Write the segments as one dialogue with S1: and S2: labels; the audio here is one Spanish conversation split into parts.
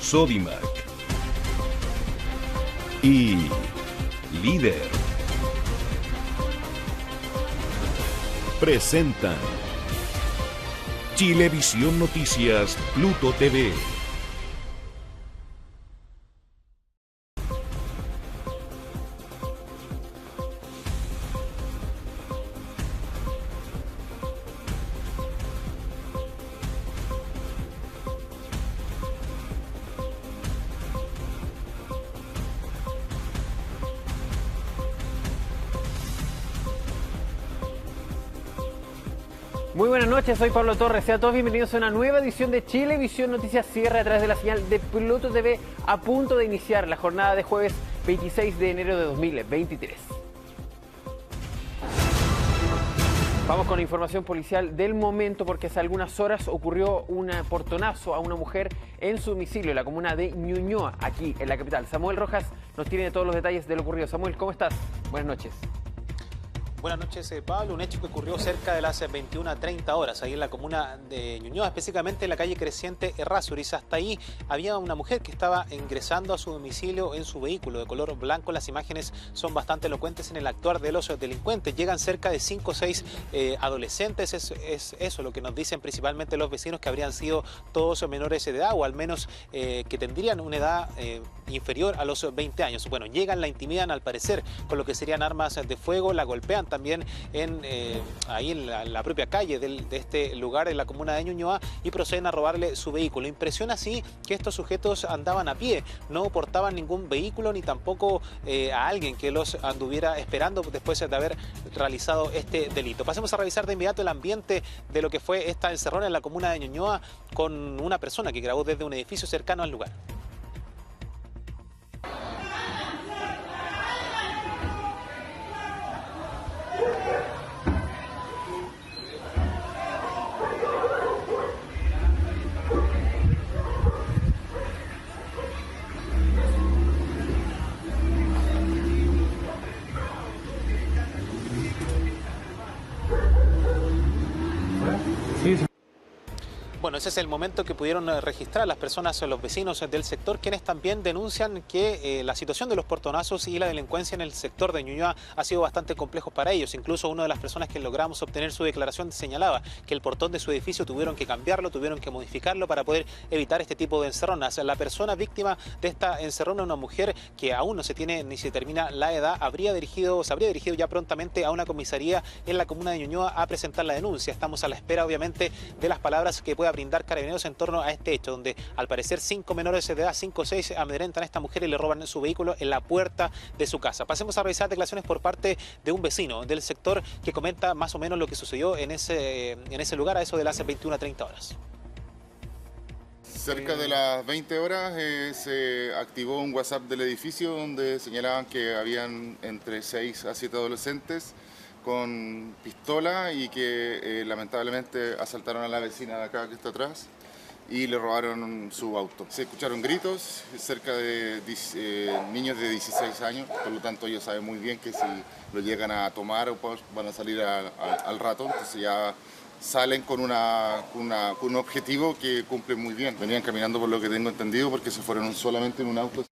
S1: Sodimac y Líder presentan Chilevisión Noticias Pluto TV.
S2: Muy buenas noches, soy Pablo Torres. Sean todos bienvenidos a una nueva edición de Chilevisión Noticias Sierra a través de la señal de Pluto TV, a punto de iniciar la jornada de jueves 26 de enero de 2023. Vamos con la información policial del momento, porque hace algunas horas ocurrió un portonazo a una mujer en su domicilio en la comuna de Ñuñoa, aquí en la capital. Samuel Rojas nos tiene todos los detalles de lo ocurrido. Samuel, ¿cómo estás? Buenas noches.
S3: Buenas noches, Pablo. Un hecho que ocurrió cerca de las 21:30 horas, ahí en la comuna de Ñuñoa, específicamente en la calle Creciente Errázuriz. Hasta ahí había una mujer que estaba ingresando a su domicilio en su vehículo de color blanco. Las imágenes son bastante elocuentes en el actuar de los delincuentes. Llegan cerca de 5 o 6 adolescentes. Es eso lo que nos dicen principalmente los vecinos, que habrían sido todos menores de edad, o al menos que tendrían una edad inferior a los 20 años. Bueno, llegan, la intimidan al parecer con lo que serían armas de fuego, la golpean también ahí en la propia calle de este lugar en la comuna de Ñuñoa, y proceden a robarle su vehículo. Impresiona así que estos sujetos andaban a pie, no portaban ningún vehículo ni tampoco a alguien que los anduviera esperando después de haber realizado este delito. Pasemos a revisar de inmediato el ambiente de lo que fue esta encerrona en la comuna de Ñuñoa con una persona que grabó desde un edificio cercano al lugar. Bueno, ese es el momento que pudieron registrar las personas, los vecinos del sector, quienes también denuncian que la situación de los portonazos y la delincuencia en el sector de Ñuñoa ha sido bastante complejo para ellos. Incluso una de las personas que logramos obtener su declaración señalaba que el portón de su edificio tuvieron que cambiarlo, tuvieron que modificarlo para poder evitar este tipo de encerronas. La persona víctima de esta encerrona, una mujer que aún no se tiene ni se termina la edad, se habría dirigido ya prontamente a una comisaría en la comuna de Ñuñoa a presentar la denuncia. Estamos a la espera, obviamente, de las palabras que pueda brindar Carabineros en torno a este hecho, donde al parecer 5 menores de edad, 5 o 6, amedrentan a esta mujer y le roban su vehículo en la puerta de su casa. Pasemos a revisar declaraciones por parte de un vecino del sector que comenta más o menos lo que sucedió en ese lugar a eso de las 21:30 horas.
S4: Cerca de las 20 horas se activó un WhatsApp del edificio donde señalaban que habían entre 6 a 7 adolescentes con pistola y que lamentablemente asaltaron a la vecina de acá que está atrás y le robaron su auto. Se escucharon gritos cerca de niños de 16 años, por lo tanto ellos saben muy bien que si lo llegan a tomar o van a salir al rato, entonces ya salen con un objetivo que cumplen muy bien. Venían caminando, por lo que tengo entendido, porque se fueron solamente en un auto.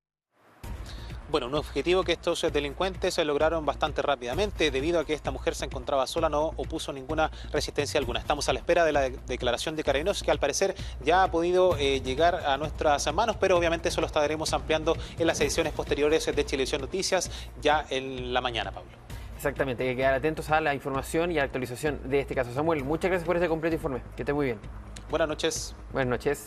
S3: Bueno, un objetivo que estos delincuentes lograron bastante rápidamente, debido a que esta mujer se encontraba sola, no opuso ninguna resistencia alguna. Estamos a la espera de la declaración de Carabineros, que al parecer ya ha podido llegar a nuestras manos, pero obviamente eso lo estaremos ampliando en las ediciones posteriores de Chilevisión Noticias, ya en la mañana, Pablo.
S2: Exactamente, hay que quedar atentos a la información y a la actualización de este caso. Samuel, muchas gracias por este completo informe. Que esté muy bien.
S3: Buenas noches.
S2: Buenas noches.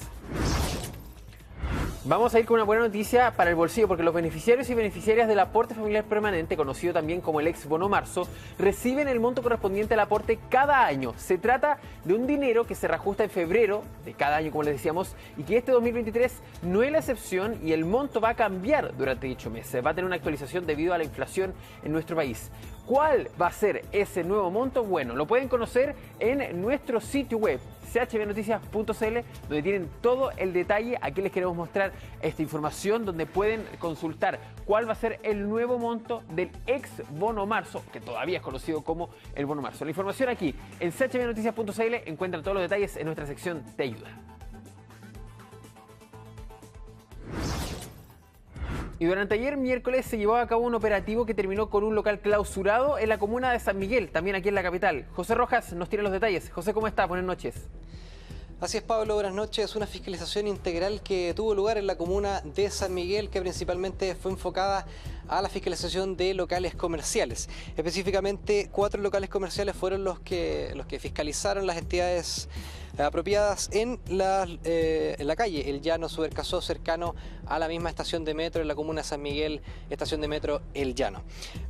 S2: Vamos a ir con una buena noticia para el bolsillo, porque los beneficiarios y beneficiarias del aporte familiar permanente, conocido también como el ex bono marzo, reciben el monto correspondiente al aporte cada año. Se trata de un dinero que se reajusta en febrero de cada año, como les decíamos, y que este 2023 no es la excepción, y el monto va a cambiar durante dicho mes. Va a tener una actualización debido a la inflación en nuestro país. ¿Cuál va a ser ese nuevo monto? Bueno, lo pueden conocer en nuestro sitio web chbnoticias.cl, donde tienen todo el detalle. Aquí les queremos mostrar esta información donde pueden consultar cuál va a ser el nuevo monto del ex bono marzo, que todavía es conocido como el bono marzo. La información aquí en chbnoticias.cl, encuentran todos los detalles en nuestra sección de ayuda. Y durante ayer miércoles se llevó a cabo un operativo que terminó con un local clausurado en la comuna de San Miguel, también aquí en la capital. José Rojas nos tiene los detalles. José, ¿cómo está? Buenas noches.
S5: Así es, Pablo, buenas noches. Una fiscalización integral que tuvo lugar en la comuna de San Miguel, que principalmente fue enfocada a la fiscalización de locales comerciales. Específicamente, 4 locales comerciales fueron los que fiscalizaron las entidades apropiadas en la calle El Llano, Subercasó, cercano a la misma estación de metro en la comuna de San Miguel, estación de metro El Llano.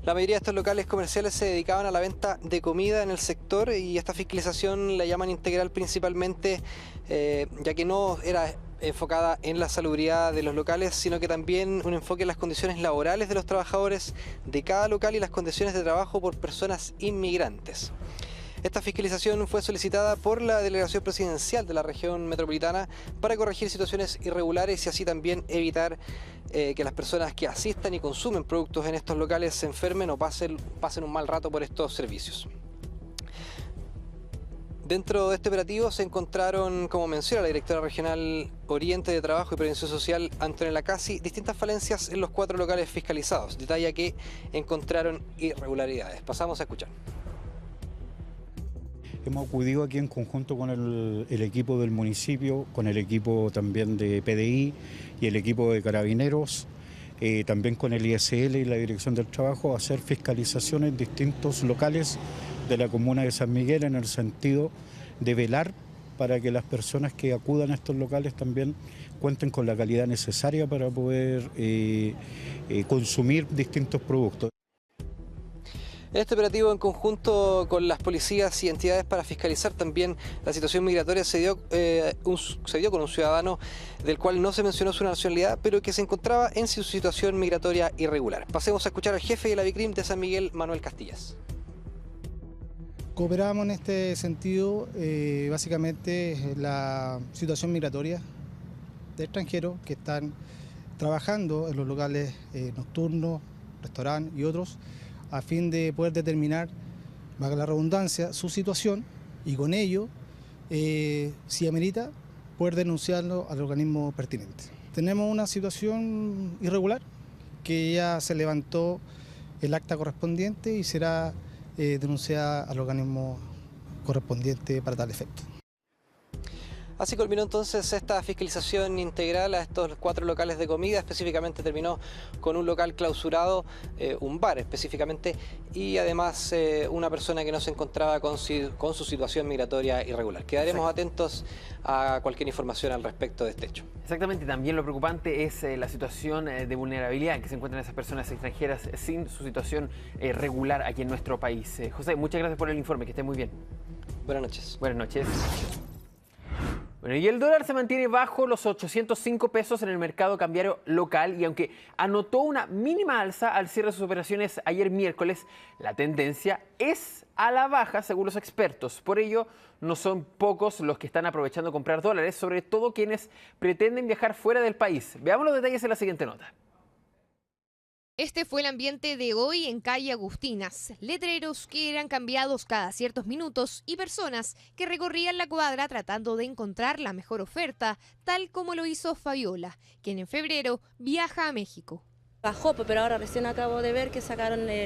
S5: La mayoría de estos locales comerciales se dedicaban a la venta de comida en el sector y esta fiscalización la llaman integral principalmente ya que no era enfocada en la salubridad de los locales, sino que también un enfoque en las condiciones laborales de los trabajadores de cada local y las condiciones de trabajo por personas inmigrantes. Esta fiscalización fue solicitada por la Delegación Presidencial de la Región Metropolitana para corregir situaciones irregulares y así también evitar que las personas que asistan y consumen productos en estos locales se enfermen o pasen un mal rato por estos servicios. Dentro de este operativo se encontraron, como menciona la directora regional Oriente de Trabajo y Prevención Social, Antonella Casi, distintas falencias en los 4 locales fiscalizados. Detalla que encontraron irregularidades. Pasamos a escuchar.
S6: Hemos acudido aquí en conjunto con el equipo del municipio, con el equipo también de PDI y el equipo de Carabineros, también con el ISL y la Dirección del Trabajo, a hacer fiscalizaciones en distintos locales de la comuna de San Miguel en el sentido de velar para que las personas que acudan a estos locales también cuenten con la calidad necesaria para poder consumir distintos productos.
S5: En este operativo, en conjunto con las policías y entidades para fiscalizar también la situación migratoria, se dio con un ciudadano del cual no se mencionó su nacionalidad, pero que se encontraba en su situación migratoria irregular. Pasemos a escuchar al jefe de la Vicrim de San Miguel, Manuel Castillas.
S7: Cooperamos en este sentido, básicamente la situación migratoria de extranjeros que están trabajando en los locales nocturnos, restaurantes y otros, a fin de poder determinar, valga la redundancia, su situación y con ello, si amerita, poder denunciarlo al organismo pertinente. Tenemos una situación irregular que ya se levantó el acta correspondiente y será denunciada al organismo correspondiente para tal efecto.
S5: Así culminó entonces esta fiscalización integral a estos 4 locales de comida. Específicamente terminó con un local clausurado, un bar específicamente, y además una persona que no se encontraba con su situación migratoria irregular. Quedaremos atentos a cualquier información al respecto de este hecho.
S2: Exactamente, también lo preocupante es la situación de vulnerabilidad en que se encuentran esas personas extranjeras sin su situación regular aquí en nuestro país. José, muchas gracias por el informe, que esté muy bien.
S5: Buenas noches.
S2: Buenas noches. Bueno, y el dólar se mantiene bajo los 805 pesos en el mercado cambiario local y aunque anotó una mínima alza al cierre de sus operaciones ayer miércoles, la tendencia es a la baja según los expertos. Por ello, no son pocos los que están aprovechando comprar dólares, sobre todo quienes pretenden viajar fuera del país. Veamos los detalles en la siguiente nota.
S8: Este fue el ambiente de hoy en calle Agustinas. Letreros que eran cambiados cada ciertos minutos y personas que recorrían la cuadra tratando de encontrar la mejor oferta, tal como lo hizo Fabiola, quien en febrero viaja a México.
S9: Bajó, pero ahora recién acabo de ver que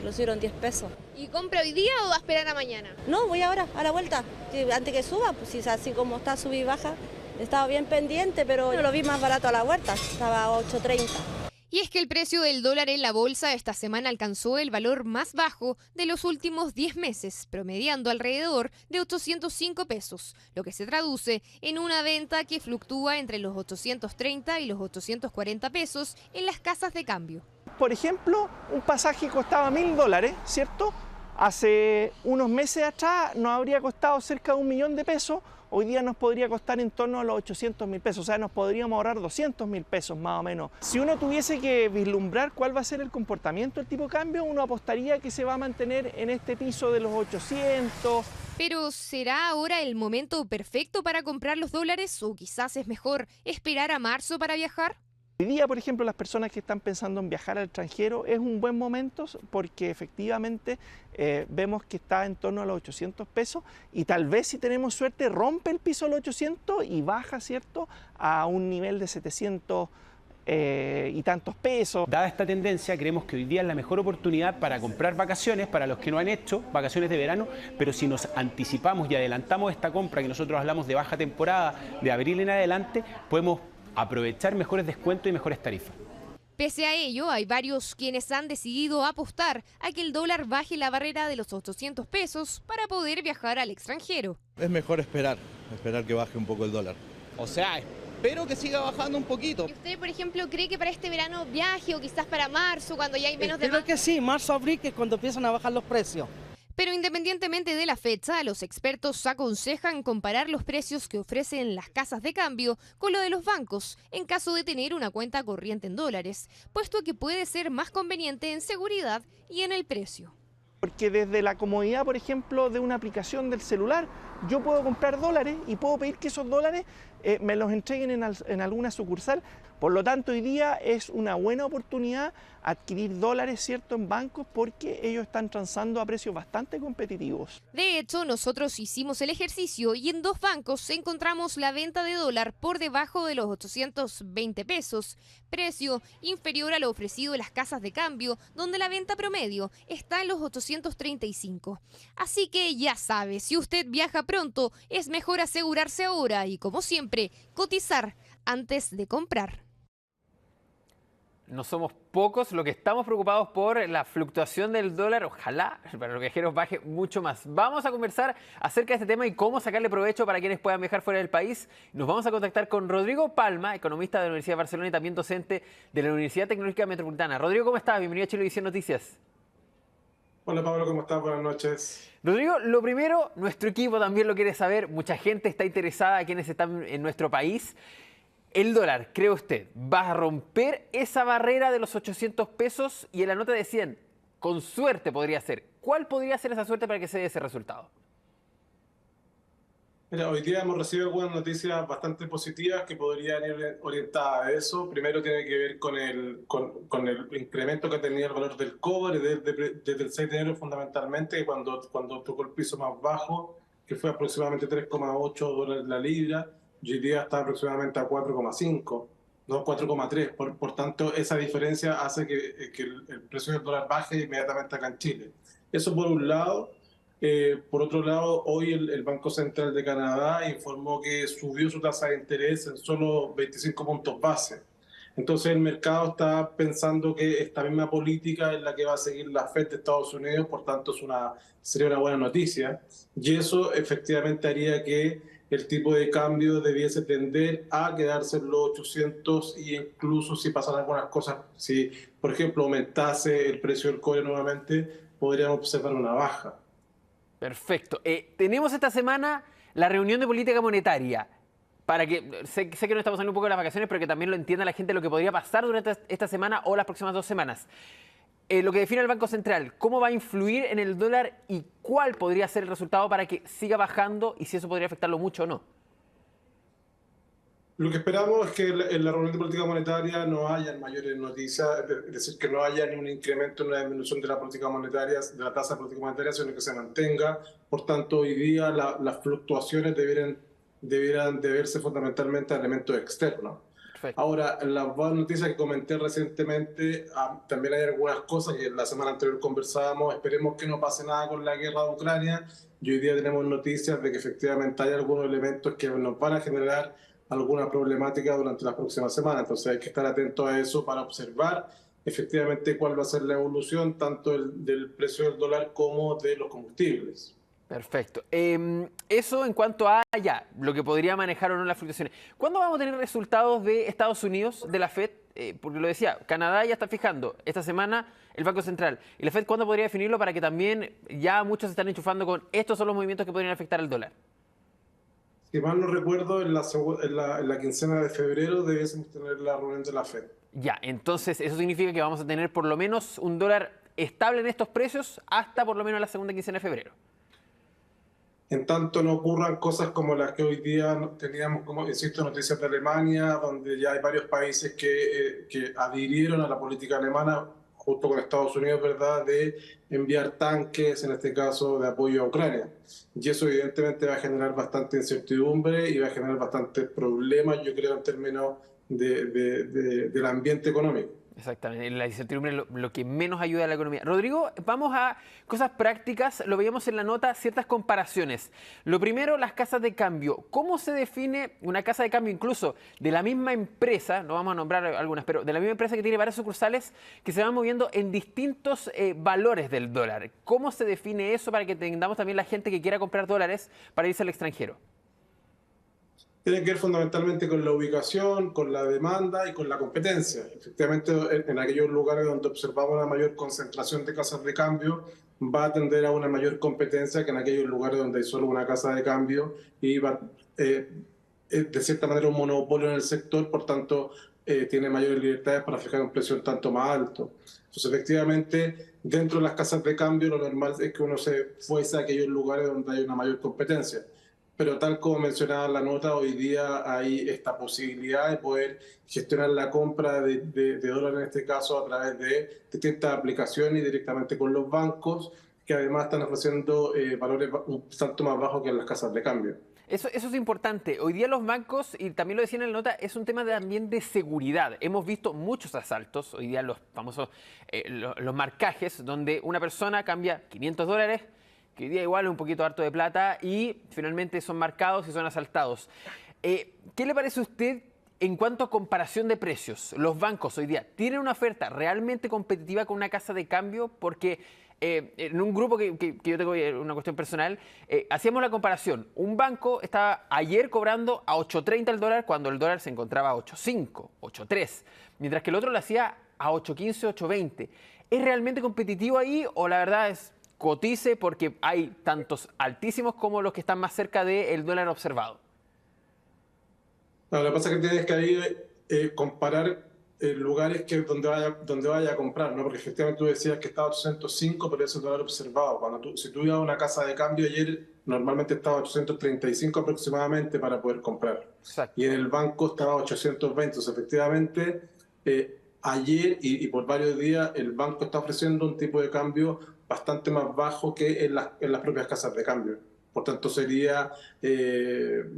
S9: lo subieron 10 pesos.
S8: ¿Y compra hoy día o va a esperar a mañana?
S9: No, voy ahora, a la vuelta, antes que suba, pues si es así como está, subí y baja. Estaba bien pendiente, pero lo vi más barato a la vuelta, estaba a 8.30.
S8: Y es que el precio del dólar en la bolsa esta semana alcanzó el valor más bajo de los últimos 10 meses, promediando alrededor de 805 pesos, lo que se traduce en una venta que fluctúa entre los 830 y los 840 pesos en las casas de cambio.
S10: Por ejemplo, un pasaje costaba $1.000, ¿cierto? Hace unos meses atrás nos habría costado cerca de $1 millón de pesos. Hoy día nos podría costar en torno a los 800.000 pesos, o sea, nos podríamos ahorrar 200.000 pesos más o menos. Si uno tuviese que vislumbrar cuál va a ser el comportamiento del tipo de cambio, uno apostaría que se va a mantener en este piso de los 800.
S8: Pero ¿será ahora el momento perfecto para comprar los dólares o quizás es mejor esperar a marzo para viajar?
S10: Hoy día, por ejemplo, las personas que están pensando en viajar al extranjero es un buen momento porque efectivamente vemos que está en torno a los 800 pesos y tal vez si tenemos suerte rompe el piso de los 800 y baja, ¿cierto?, a un nivel de 700 y tantos pesos.
S11: Dada esta tendencia, creemos que hoy día es la mejor oportunidad para comprar vacaciones, para los que no han hecho vacaciones de verano, pero si nos anticipamos y adelantamos esta compra, que nosotros hablamos de baja temporada, de abril en adelante, podemos aprovechar mejores descuentos y mejores tarifas.
S8: Pese a ello, hay varios quienes han decidido apostar a que el dólar baje la barrera de los 800 pesos para poder viajar al extranjero.
S12: Es mejor esperar que baje un poco el dólar.
S13: O sea, espero que siga bajando un poquito.
S14: ¿Y usted, por ejemplo, cree que para este verano viaje o quizás para marzo, cuando ya hay menos demanda?
S15: Creo que sí, marzo, abril, que es cuando empiezan a bajar los precios.
S8: Pero independientemente de la fecha, los expertos aconsejan comparar los precios que ofrecen las casas de cambio con lo de los bancos en caso de tener una cuenta corriente en dólares, puesto que puede ser más conveniente en seguridad y en el precio.
S10: Porque desde la comodidad, por ejemplo, de una aplicación del celular, yo puedo comprar dólares y puedo pedir que esos dólares me los entreguen en alguna sucursal. Por lo tanto, hoy día es una buena oportunidad adquirir dólares, ¿cierto?, en bancos, porque ellos están transando a precios bastante competitivos.
S8: De hecho, nosotros hicimos el ejercicio y en 2 bancos encontramos la venta de dólar por debajo de los 820 pesos, precio inferior a lo ofrecido en las casas de cambio, donde la venta promedio está en los 835. Así que ya sabe, si usted viaja pronto, es mejor asegurarse ahora y, como siempre, cotizar antes de comprar.
S2: No somos pocos los que estamos preocupados por la fluctuación del dólar. Ojalá para los viajeros baje mucho más. Vamos a conversar acerca de este tema y cómo sacarle provecho para quienes puedan viajar fuera del país. Nos vamos a contactar con Rodrigo Palma, economista de la Universidad de Barcelona y también docente de la Universidad Tecnológica Metropolitana. Rodrigo, ¿cómo estás? Bienvenido a Chilevisión Noticias.
S16: Hola Pablo, ¿cómo estás? Buenas noches.
S2: Rodrigo, lo primero, nuestro equipo también lo quiere saber. Mucha gente está interesada, quienes están en nuestro país. El dólar, ¿cree usted, va a romper esa barrera de los 800 pesos? Y en la nota decían, con suerte podría ser. ¿Cuál podría ser esa suerte para que se dé ese resultado?
S16: Mira, hoy día hemos recibido algunas noticias bastante positivas que podrían ir orientadas a eso. Primero tiene que ver con el incremento que tenía el valor del cobre desde el 6 de enero fundamentalmente, cuando tocó el piso más bajo, que fue aproximadamente 3,8 dólares la libra. Y hoy día está aproximadamente a 4,5, no 4,3. Por tanto, esa diferencia hace que el precio del dólar baje inmediatamente acá en Chile. Eso por un lado. Por otro lado, hoy el Banco Central de Canadá informó que subió su tasa de interés en solo 25 puntos base. Entonces el mercado está pensando que esta misma política es la que va a seguir la Fed de Estados Unidos, por tanto sería una buena noticia. Y eso efectivamente haría que el tipo de cambio debiese tender a quedarse en los 800 y incluso si pasan algunas cosas, si por ejemplo aumentase el precio del cobre nuevamente, podríamos observar una baja.
S2: Perfecto. Tenemos esta semana la reunión de política monetaria. Para que sé que no estamos saliendo un poco de las vacaciones, pero que también lo entienda la gente lo que podría pasar durante esta semana o las próximas 2 semanas. Lo que define el Banco Central, ¿cómo va a influir en el dólar y cuál podría ser el resultado para que siga bajando y si eso podría afectarlo mucho o no?
S16: Lo que esperamos es que en la reunión de política monetaria no haya mayores noticias, es decir, que no haya ni un incremento ni una disminución de la política monetaria, de la tasa de política monetaria, sino que se mantenga. Por tanto, hoy día las fluctuaciones debieran deberse fundamentalmente a elementos externos. Perfecto. Ahora, la buena noticia que comenté recientemente, también hay algunas cosas que la semana anterior conversábamos, esperemos que no pase nada con la guerra de Ucrania, y hoy día tenemos noticias de que efectivamente hay algunos elementos que nos van a generar alguna problemática durante las próximas semanas, entonces hay que estar atentos a eso para observar efectivamente cuál va a ser la evolución tanto del precio del dólar como de los combustibles.
S2: Perfecto. Eso en cuanto a ya, lo que podría manejar o no las fluctuaciones. ¿Cuándo vamos a tener resultados de Estados Unidos, de la Fed? Porque lo decía, Canadá ya está fijando esta semana el Banco Central. ¿Y la Fed cuándo podría definirlo para que también ya muchos se están enchufando con estos son los movimientos que podrían afectar al dólar?
S16: Si mal no recuerdo, en la quincena de febrero debiésemos tener la reunión de la Fed.
S2: Ya, entonces eso significa que vamos a tener por lo menos un dólar estable en estos precios hasta por lo menos la segunda quincena de febrero.
S16: En tanto no ocurran cosas como las que hoy día teníamos, como insisto, noticias de Alemania, donde ya hay varios países que adhirieron a la política alemana, justo con Estados Unidos, ¿verdad?, de enviar tanques, en este caso de apoyo a Ucrania. Y eso evidentemente va a generar bastante incertidumbre y va a generar bastantes problemas, yo creo, en términos del ambiente económico.
S2: Exactamente, la incertidumbre es lo que menos ayuda a la economía. Rodrigo, vamos a cosas prácticas, lo veíamos en la nota, ciertas comparaciones. Lo primero, las casas de cambio. ¿Cómo se define una casa de cambio incluso de la misma empresa, no vamos a nombrar algunas, pero de la misma empresa que tiene varias sucursales que se van moviendo en distintos valores del dólar? ¿Cómo se define eso para que tengamos también la gente que quiera comprar dólares para irse al extranjero?
S16: Tiene que ver fundamentalmente con la ubicación, con la demanda y con la competencia. Efectivamente, en aquellos lugares donde observamos una mayor concentración de casas de cambio, va a tender a una mayor competencia que en aquellos lugares donde hay solo una casa de cambio y va, de cierta manera, un monopolio en el sector, por tanto, tiene mayores libertades para fijar un precio un tanto más alto. Entonces, efectivamente, dentro de las casas de cambio, lo normal es que uno se fuese a aquellos lugares donde hay una mayor competencia. Pero tal como mencionaba la nota, hoy día hay esta posibilidad de poder gestionar la compra de dólares, en este caso, a través de distintas aplicaciones y directamente con los bancos, que además están ofreciendo valores un tanto más bajos que en las casas de cambio.
S2: Eso es importante. Hoy día los bancos, y también lo decían en la nota, es un tema también de seguridad. Hemos visto muchos asaltos, hoy día los famosos los marcajes, donde una persona cambia $500, que hoy día igual es un poquito harto de plata, y finalmente son marcados y son asaltados. ¿Qué le parece a usted en cuanto a comparación de precios? ¿Los bancos hoy día tienen una oferta realmente competitiva con una casa de cambio? Porque en un grupo que yo tengo, una cuestión personal, hacíamos la comparación. Un banco estaba ayer cobrando a 8.30 el dólar cuando el dólar se encontraba a 8.5, 8.3, mientras que el otro lo hacía a 8.15, 8.20. ¿Es realmente competitivo ahí o la verdad es cotice porque hay tantos altísimos como los que están más cerca del dólar observado?
S16: No, lo que pasa es que tienes que ahí comparar lugares donde vaya a comprar, ¿no? Porque efectivamente tú decías que estaba a 805, pero eso es el dólar observado. Si tú ibas a una casa de cambio ayer, normalmente estaba a 835 aproximadamente para poder comprar.
S2: Exacto.
S16: Y en el banco estaba a 820. Entonces, efectivamente, ayer y por varios días el banco está ofreciendo un tipo de cambio bastante más bajo que en las propias casas de cambio. Por tanto, sería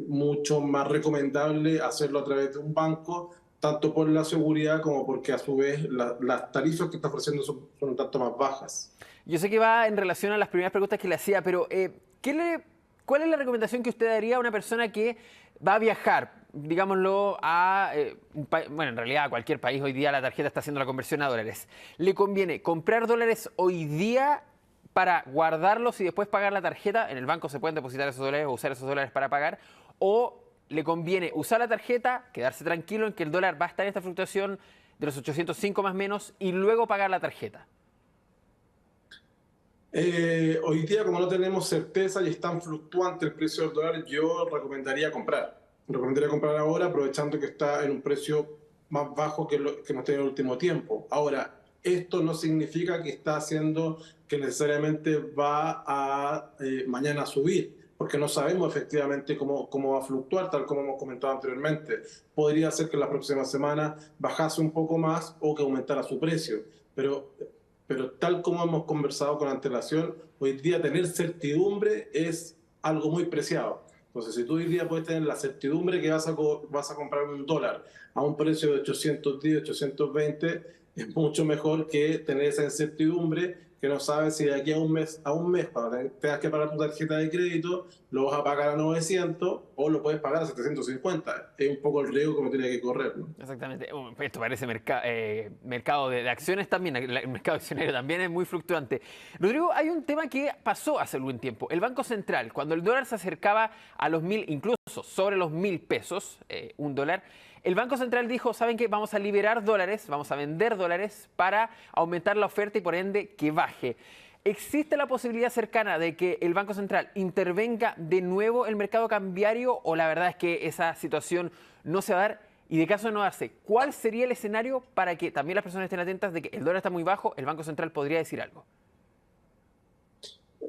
S16: mucho más recomendable hacerlo a través de un banco, tanto por la seguridad como porque a su vez las tarifas que está ofreciendo son un tanto más bajas.
S2: Yo sé que va en relación a las primeras preguntas que le hacía, pero ¿cuál es la recomendación que usted daría a una persona que va a viajar, digámoslo, bueno, en realidad a cualquier país? Hoy día la tarjeta está haciendo la conversión a dólares. ¿Le conviene comprar dólares hoy día para guardarlos y después pagar la tarjeta? En el banco se pueden depositar esos dólares o usar esos dólares para pagar. ¿O le conviene usar la tarjeta, quedarse tranquilo en que el dólar va a estar en esta fluctuación de los 805 más o menos y luego pagar la tarjeta?
S16: Hoy día, como no tenemos certeza y es tan fluctuante el precio del dólar, yo recomendaría comprar. Recomendaría comprar ahora, aprovechando que está en un precio más bajo que lo que hemos tenido en el último tiempo. Ahora, esto no significa que está haciendo que necesariamente va a mañana subir, porque no sabemos efectivamente cómo va a fluctuar, tal como hemos comentado anteriormente. Podría ser que la próxima semana bajase un poco más o que aumentara su precio, pero tal como hemos conversado con antelación, hoy día tener certidumbre es algo muy preciado. Entonces, si tú hoy día puedes tener la certidumbre que vas a comprar un dólar a un precio de 810, 820, es mucho mejor que tener esa incertidumbre que no sabes si de aquí a un mes, cuando tengas que pagar tu tarjeta de crédito, lo vas a pagar a 900 o lo puedes pagar a 750. Es un poco el riesgo que uno tiene que correr, ¿no?
S2: Exactamente. Esto parece mercado de acciones también. El mercado accionario también es muy fluctuante. Rodrigo, hay un tema que pasó hace algún tiempo. El Banco Central, cuando el dólar se acercaba a los 1.000, incluso sobre los 1.000 pesos, un dólar, el Banco Central dijo, ¿saben qué? Vamos a liberar dólares, vamos a vender dólares para aumentar la oferta y por ende que baje. ¿Existe la posibilidad cercana de que el Banco Central intervenga de nuevo el mercado cambiario o la verdad es que esa situación no se va a dar? Y de caso de no darse, ¿cuál sería el escenario para que también las personas estén atentas de que el dólar está muy bajo, el Banco Central podría decir algo?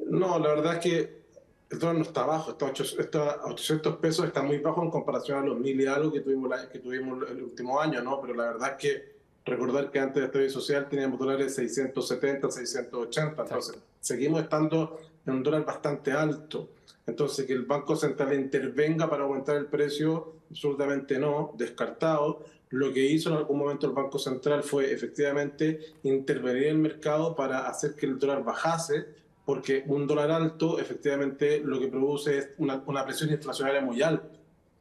S16: No, la verdad es que el dólar no está bajo, está a 800 pesos, está muy bajo en comparación a los 1.000 y algo que tuvimos el último año, ¿no? Pero la verdad es que recordar que antes de estallido social teníamos dólares 670, 680, entonces seguimos estando en un dólar bastante alto. Entonces, que el Banco Central intervenga para aumentar el precio, absolutamente no, descartado. Lo que hizo en algún momento el Banco Central fue efectivamente intervenir en el mercado para hacer que el dólar bajase, porque un dólar alto efectivamente lo que produce es una presión inflacionaria muy alta.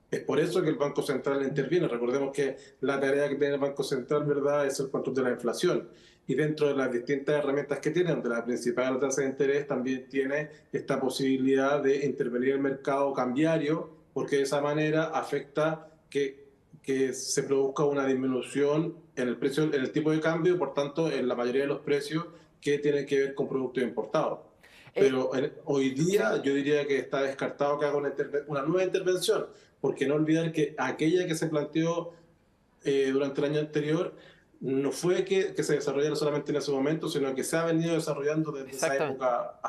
S16: Es por eso que el Banco Central interviene. Recordemos que la tarea que tiene el Banco Central, ¿verdad?, es el control de la inflación. Y dentro de las distintas herramientas que tiene, donde la principal tasa de interés, también tiene esta posibilidad de intervenir en el mercado cambiario, porque de esa manera afecta que se produzca una disminución en el precio, en el tipo de cambio, por tanto, en la mayoría de los precios que tienen que ver con productos importados. Pero hoy día yo diría que está descartado que haga una nueva intervención, porque no olvidar que aquella que se planteó durante el año anterior no fue que se desarrollara solamente en ese momento, sino que se ha venido desarrollando desde esa época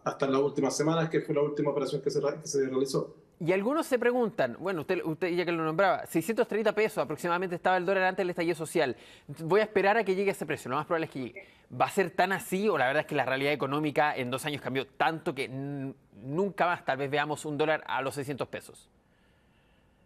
S16: hasta las últimas semanas, que fue la última operación que se realizó.
S2: Y algunos se preguntan, bueno, usted ya que lo nombraba, 630 pesos aproximadamente estaba el dólar antes del estallido social. Voy a esperar a que llegue ese precio, lo más probable es que llegue. ¿Va a ser tan así o la verdad es que la realidad económica en 2 años cambió tanto que nunca más tal vez veamos un dólar a los 600 pesos?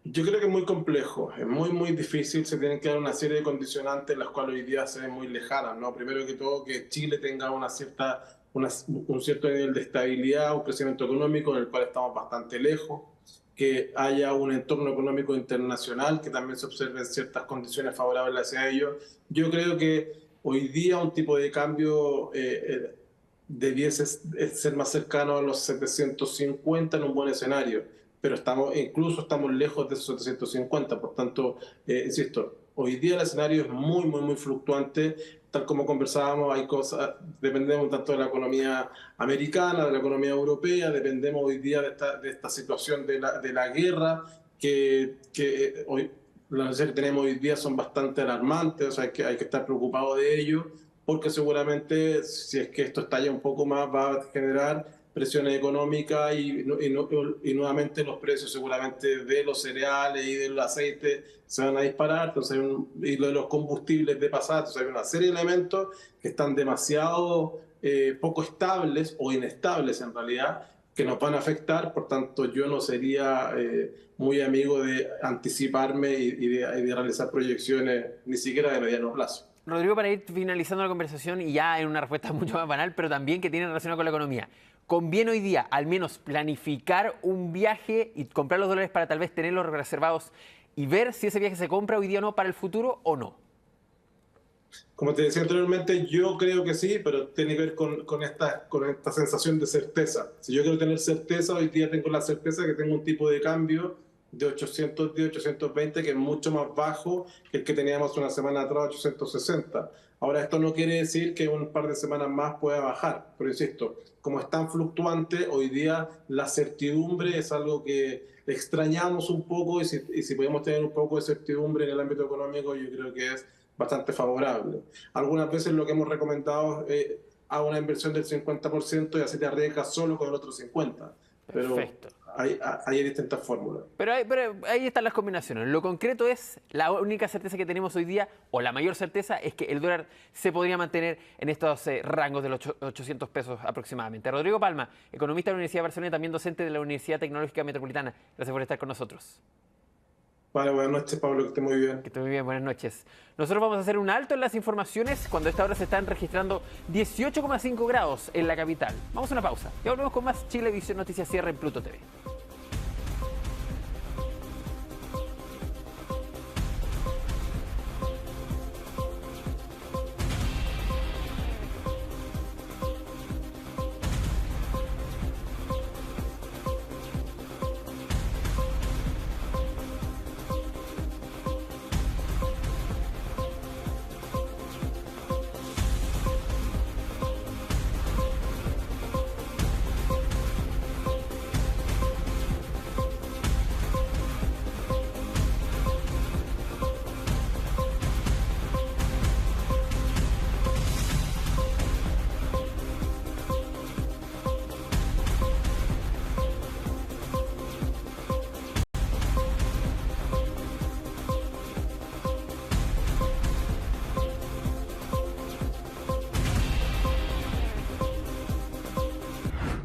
S16: Yo creo que es muy complejo, es muy difícil, se tienen que dar una serie de condicionantes las cuales hoy día se ven muy lejanas, ¿no? Primero que todo, que Chile tenga un cierto nivel de estabilidad, un crecimiento económico en el cual estamos bastante lejos, que haya un entorno económico internacional, que también se observen ciertas condiciones favorables hacia ello. Yo creo que hoy día un tipo de cambio debiese ser más cercano a los 750 en un buen escenario, pero incluso estamos lejos de esos 750, por tanto, insisto, hoy día el escenario es muy fluctuante, tal como conversábamos, hay cosas, dependemos tanto de la economía americana, de la economía europea, dependemos hoy día de esta situación de la guerra, que hoy las noticias que tenemos hoy día son bastante alarmantes, o sea, que hay que estar preocupado de ello, porque seguramente si es que esto estalla un poco más va a generar presiones económicas y nuevamente los precios seguramente de los cereales y del aceite se van a disparar, entonces y lo de los combustibles de pasada, entonces hay una serie de elementos que están demasiado poco estables o inestables en realidad, que nos van a afectar, por tanto yo no sería muy amigo de anticiparme y de realizar proyecciones ni siquiera de mediano plazo.
S2: Rodrigo, para ir finalizando la conversación y ya en una respuesta mucho más banal, pero también que tiene relación con la economía, ¿conviene hoy día al menos planificar un viaje y comprar los dólares para tal vez tenerlos reservados y ver si ese viaje se compra hoy día o no para el futuro o no?
S16: Como te decía anteriormente, yo creo que sí, pero tiene que ver con esta sensación de certeza. Si yo quiero tener certeza, hoy día tengo la certeza que tengo un tipo de cambio de 810, 820, que es mucho más bajo que el que teníamos una semana atrás, 860. Ahora, esto no quiere decir que un par de semanas más pueda bajar, pero insisto, como es tan fluctuante, hoy día la certidumbre es algo que extrañamos un poco y si podemos tener un poco de certidumbre en el ámbito económico, yo creo que es bastante favorable. Algunas veces lo que hemos recomendado es a una inversión del 50% y así te arriesgas solo con el otro 50%. Pero
S2: perfecto.
S16: Hay distintas fórmulas.
S2: Pero ahí están las combinaciones. Lo concreto es, la única certeza que tenemos hoy día, o la mayor certeza, es que el dólar se podría mantener en estos rangos de los 800 pesos aproximadamente. Rodrigo Palma, economista de la Universidad de Barcelona y también docente de la Universidad Tecnológica Metropolitana. Gracias por estar con nosotros.
S16: Vale, buenas noches, Pablo, que esté muy bien.
S2: Que esté muy bien, buenas noches. Nosotros vamos a hacer un alto en las informaciones cuando a esta hora se están registrando 18,5 grados en la capital. Vamos a una pausa. Ya volvemos con más Chilevisión Noticias Cierre en Pluto TV.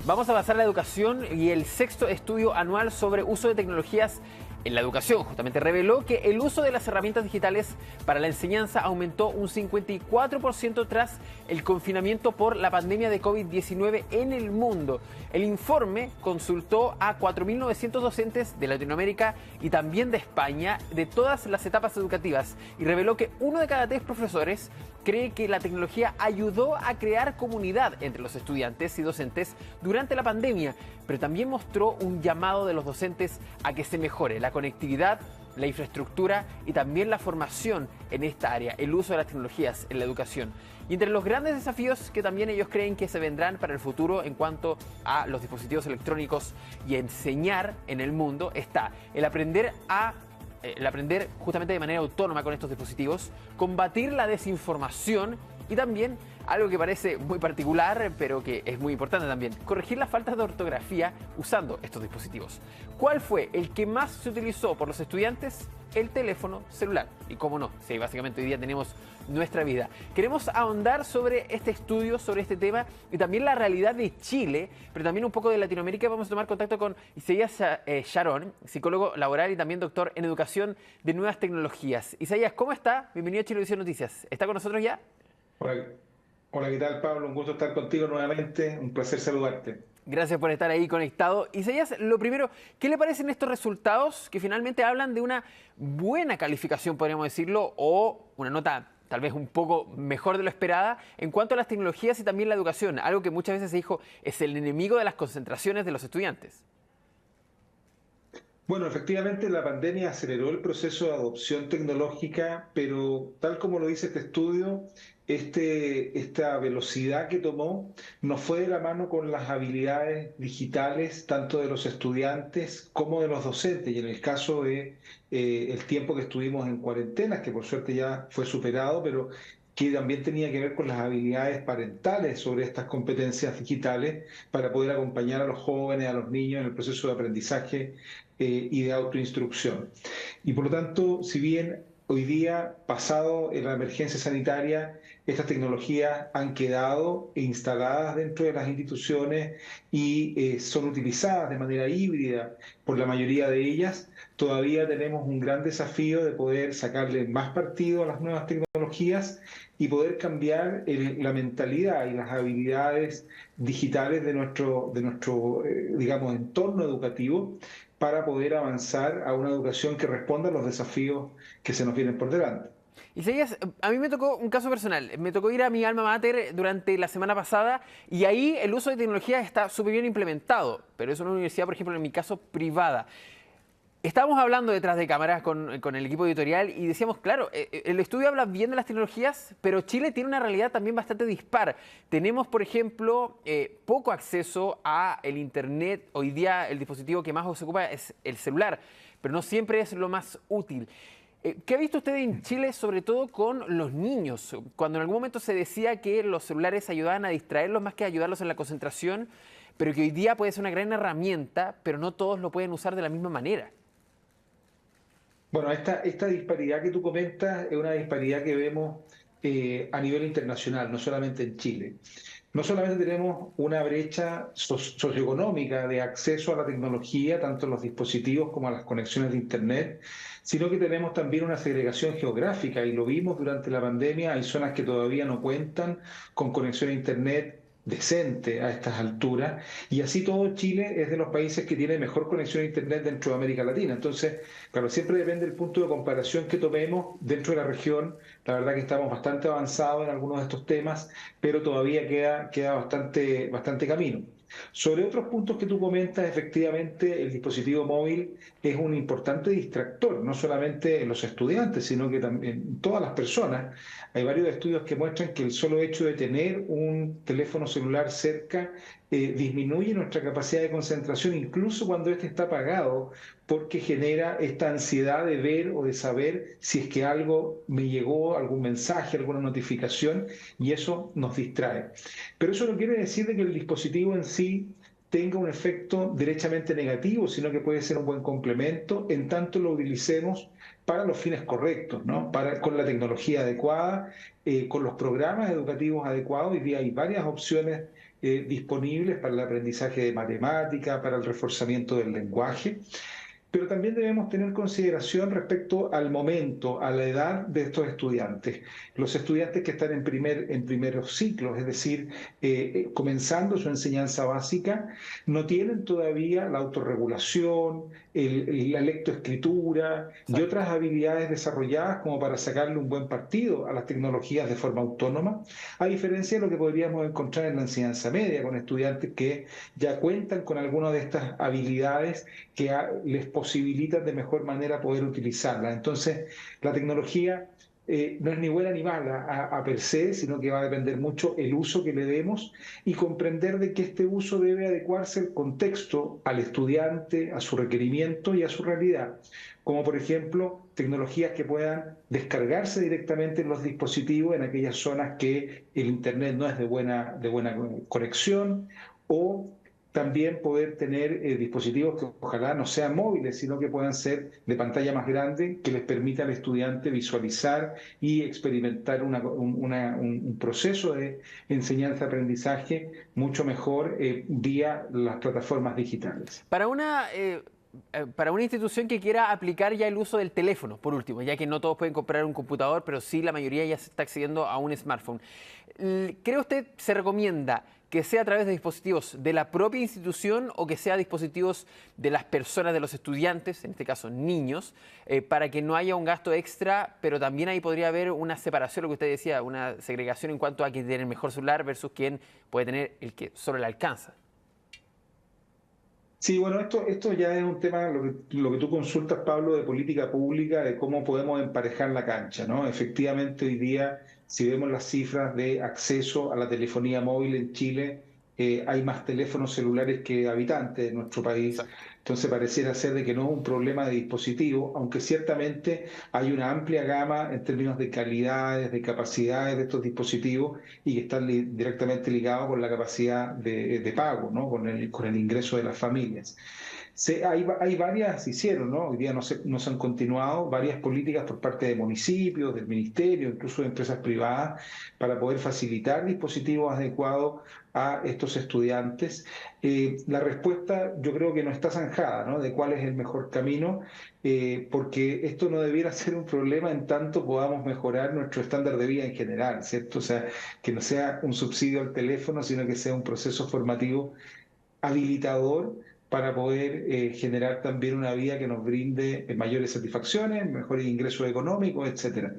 S2: Vamos a pasar a la educación y el sexto estudio anual sobre uso de tecnologías en la educación justamente reveló que el uso de las herramientas digitales para la enseñanza aumentó un 54% tras el confinamiento por la pandemia de COVID-19 en el mundo. El informe consultó a 4.900 docentes de Latinoamérica y también de España de todas las etapas educativas y reveló que 1 de cada 3 profesores cree que la tecnología ayudó a crear comunidad entre los estudiantes y docentes durante la pandemia, pero también mostró un llamado de los docentes a que se mejore la conectividad, la infraestructura y también la formación en esta área, el uso de las tecnologías en la educación. Y entre los grandes desafíos que también ellos creen que se vendrán para el futuro en cuanto a los dispositivos electrónicos y enseñar en el mundo está el aprender justamente de manera autónoma con estos dispositivos, combatir la desinformación y también algo que parece muy particular, pero que es muy importante también, corregir las faltas de ortografía usando estos dispositivos. ¿Cuál fue el que más se utilizó por los estudiantes? El teléfono celular. Y cómo no, sí, básicamente hoy día tenemos nuestra vida. Queremos ahondar sobre este estudio, sobre este tema y también la realidad de Chile, pero también un poco de Latinoamérica. Vamos a tomar contacto con Isaías Sharon, psicólogo laboral y también doctor en educación de nuevas tecnologías. Isaías, ¿cómo está? Bienvenido a Chilevisión Noticias. ¿Está con nosotros ya?
S17: Hola, ¿qué tal, Pablo? Un gusto estar contigo nuevamente. Un placer saludarte.
S2: Gracias por estar ahí conectado. Isaías, lo primero, ¿qué le parecen estos resultados que finalmente hablan de una buena calificación, podríamos decirlo, o una nota tal vez un poco mejor de lo esperada en cuanto a las tecnologías y también la educación? Algo que muchas veces se dijo es el enemigo de las concentraciones de los estudiantes.
S17: Bueno, efectivamente la pandemia aceleró el proceso de adopción tecnológica, pero tal como lo dice este estudio, esta velocidad que tomó no fue de la mano con las habilidades digitales tanto de los estudiantes como de los docentes. Y en el caso de el tiempo que estuvimos en cuarentena, que por suerte ya fue superado, pero que también tenía que ver con las habilidades parentales sobre estas competencias digitales para poder acompañar a los jóvenes, a los niños en el proceso de aprendizaje y de autoinstrucción. Y por lo tanto, si bien hoy día, pasado en la emergencia sanitaria, estas tecnologías han quedado instaladas dentro de las instituciones y son utilizadas de manera híbrida por la mayoría de ellas, todavía tenemos un gran desafío de poder sacarle más partido a las nuevas tecnologías y poder cambiar la mentalidad y las habilidades digitales de nuestro digamos, entorno educativo para poder avanzar a una educación que responda a los desafíos que se nos vienen por delante.
S2: Isaías, a mí me tocó un caso personal. Me tocó ir a mi alma mater durante la semana pasada y ahí el uso de tecnología está súper bien implementado, pero es una universidad, por ejemplo, en mi caso, privada. Estábamos hablando detrás de cámaras con el equipo editorial y decíamos, claro, el estudio habla bien de las tecnologías, pero Chile tiene una realidad también bastante dispar. Tenemos, por ejemplo, poco acceso a el Internet. Hoy día el dispositivo que más se ocupa es el celular, pero no siempre es lo más útil. ¿Qué ha visto usted en Chile, sobre todo con los niños? Cuando en algún momento se decía que los celulares ayudaban a distraerlos más que a ayudarlos en la concentración, pero que hoy día puede ser una gran herramienta, pero no todos lo pueden usar de la misma manera.
S17: Bueno, esta disparidad que tú comentas es una disparidad que vemos a nivel internacional, no solamente en Chile. No solamente tenemos una brecha socioeconómica de acceso a la tecnología, tanto en los dispositivos como a las conexiones de Internet, sino que tenemos también una segregación geográfica y lo vimos durante la pandemia. Hay zonas que todavía no cuentan con conexión a Internet decente a estas alturas, y así todo Chile es de los países que tiene mejor conexión a Internet dentro de América Latina. Entonces, claro, siempre depende del punto de comparación que tomemos dentro de la región. La verdad que estamos bastante avanzados en algunos de estos temas, pero todavía queda bastante camino. Sobre otros puntos que tú comentas, efectivamente el dispositivo móvil es un importante distractor, no solamente en los estudiantes, sino que también en todas las personas. Hay varios estudios que muestran que el solo hecho de tener un teléfono celular cerca disminuye nuestra capacidad de concentración, incluso cuando este está apagado, porque genera esta ansiedad de ver o de saber si es que algo me llegó, algún mensaje, alguna notificación, y eso nos distrae. Pero eso no quiere decir de que el dispositivo en sí tenga un efecto derechamente negativo, sino que puede ser un buen complemento en tanto lo utilicemos para los fines correctos, ¿no? Con la tecnología adecuada, con los programas educativos adecuados. Hoy día hay varias opciones disponibles para el aprendizaje de matemática, para el reforzamiento del lenguaje. Pero también debemos tener consideración respecto al momento, a la edad de estos estudiantes. Los estudiantes que están en primeros ciclos, es decir, comenzando su enseñanza básica, no tienen todavía la autorregulación, la lectoescritura y otras habilidades desarrolladas como para sacarle un buen partido a las tecnologías de forma autónoma, a diferencia de lo que podríamos encontrar en la enseñanza media, con estudiantes que ya cuentan con algunas de estas habilidades que les posibilitan de mejor manera poder utilizarla. Entonces, la tecnología no es ni buena ni mala a per se, sino que va a depender mucho el uso que le demos y comprender de que este uso debe adecuarse al contexto, al estudiante, a su requerimiento y a su realidad. Como por ejemplo, tecnologías que puedan descargarse directamente en los dispositivos en aquellas zonas que el Internet no es de buena conexión, o también poder tener dispositivos que ojalá no sean móviles, sino que puedan ser de pantalla más grande, que les permita al estudiante visualizar y experimentar un proceso de enseñanza-aprendizaje mucho mejor vía las plataformas digitales.
S2: Para una institución que quiera aplicar ya el uso del teléfono, por último, ya que no todos pueden comprar un computador, pero sí la mayoría ya se está accediendo a un smartphone, ¿cree usted se recomienda que sea a través de dispositivos de la propia institución o que sea dispositivos de las personas, de los estudiantes, en este caso niños, para que no haya un gasto extra, pero también ahí podría haber una separación, lo que usted decía, una segregación en cuanto a quien tiene el mejor celular versus quien puede tener el que solo le alcanza?
S17: Sí, bueno, esto ya es un tema, lo que tú consultas, Pablo, de política pública, de cómo podemos emparejar la cancha, ¿no? Efectivamente, hoy día, si vemos las cifras de acceso a la telefonía móvil en Chile, hay más teléfonos celulares que habitantes de nuestro país. Entonces pareciera ser de que no es un problema de dispositivo, aunque ciertamente hay una amplia gama en términos de calidades, de capacidades de estos dispositivos y que están directamente ligados con la capacidad de pago, ¿no? Con el ingreso de las familias. Hay varias, hicieron, ¿no? Hoy día no se han continuado varias políticas por parte de municipios, del ministerio, incluso de empresas privadas, para poder facilitar dispositivos adecuados a estos estudiantes. La respuesta yo creo que no está zanjada, ¿no? De cuál es el mejor camino, porque esto no debiera ser un problema en tanto podamos mejorar nuestro estándar de vida en general, ¿cierto? O sea, que no sea un subsidio al teléfono, sino que sea un proceso formativo habilitador para poder generar también una vida que nos brinde mayores satisfacciones, mejores ingresos económicos, etcétera.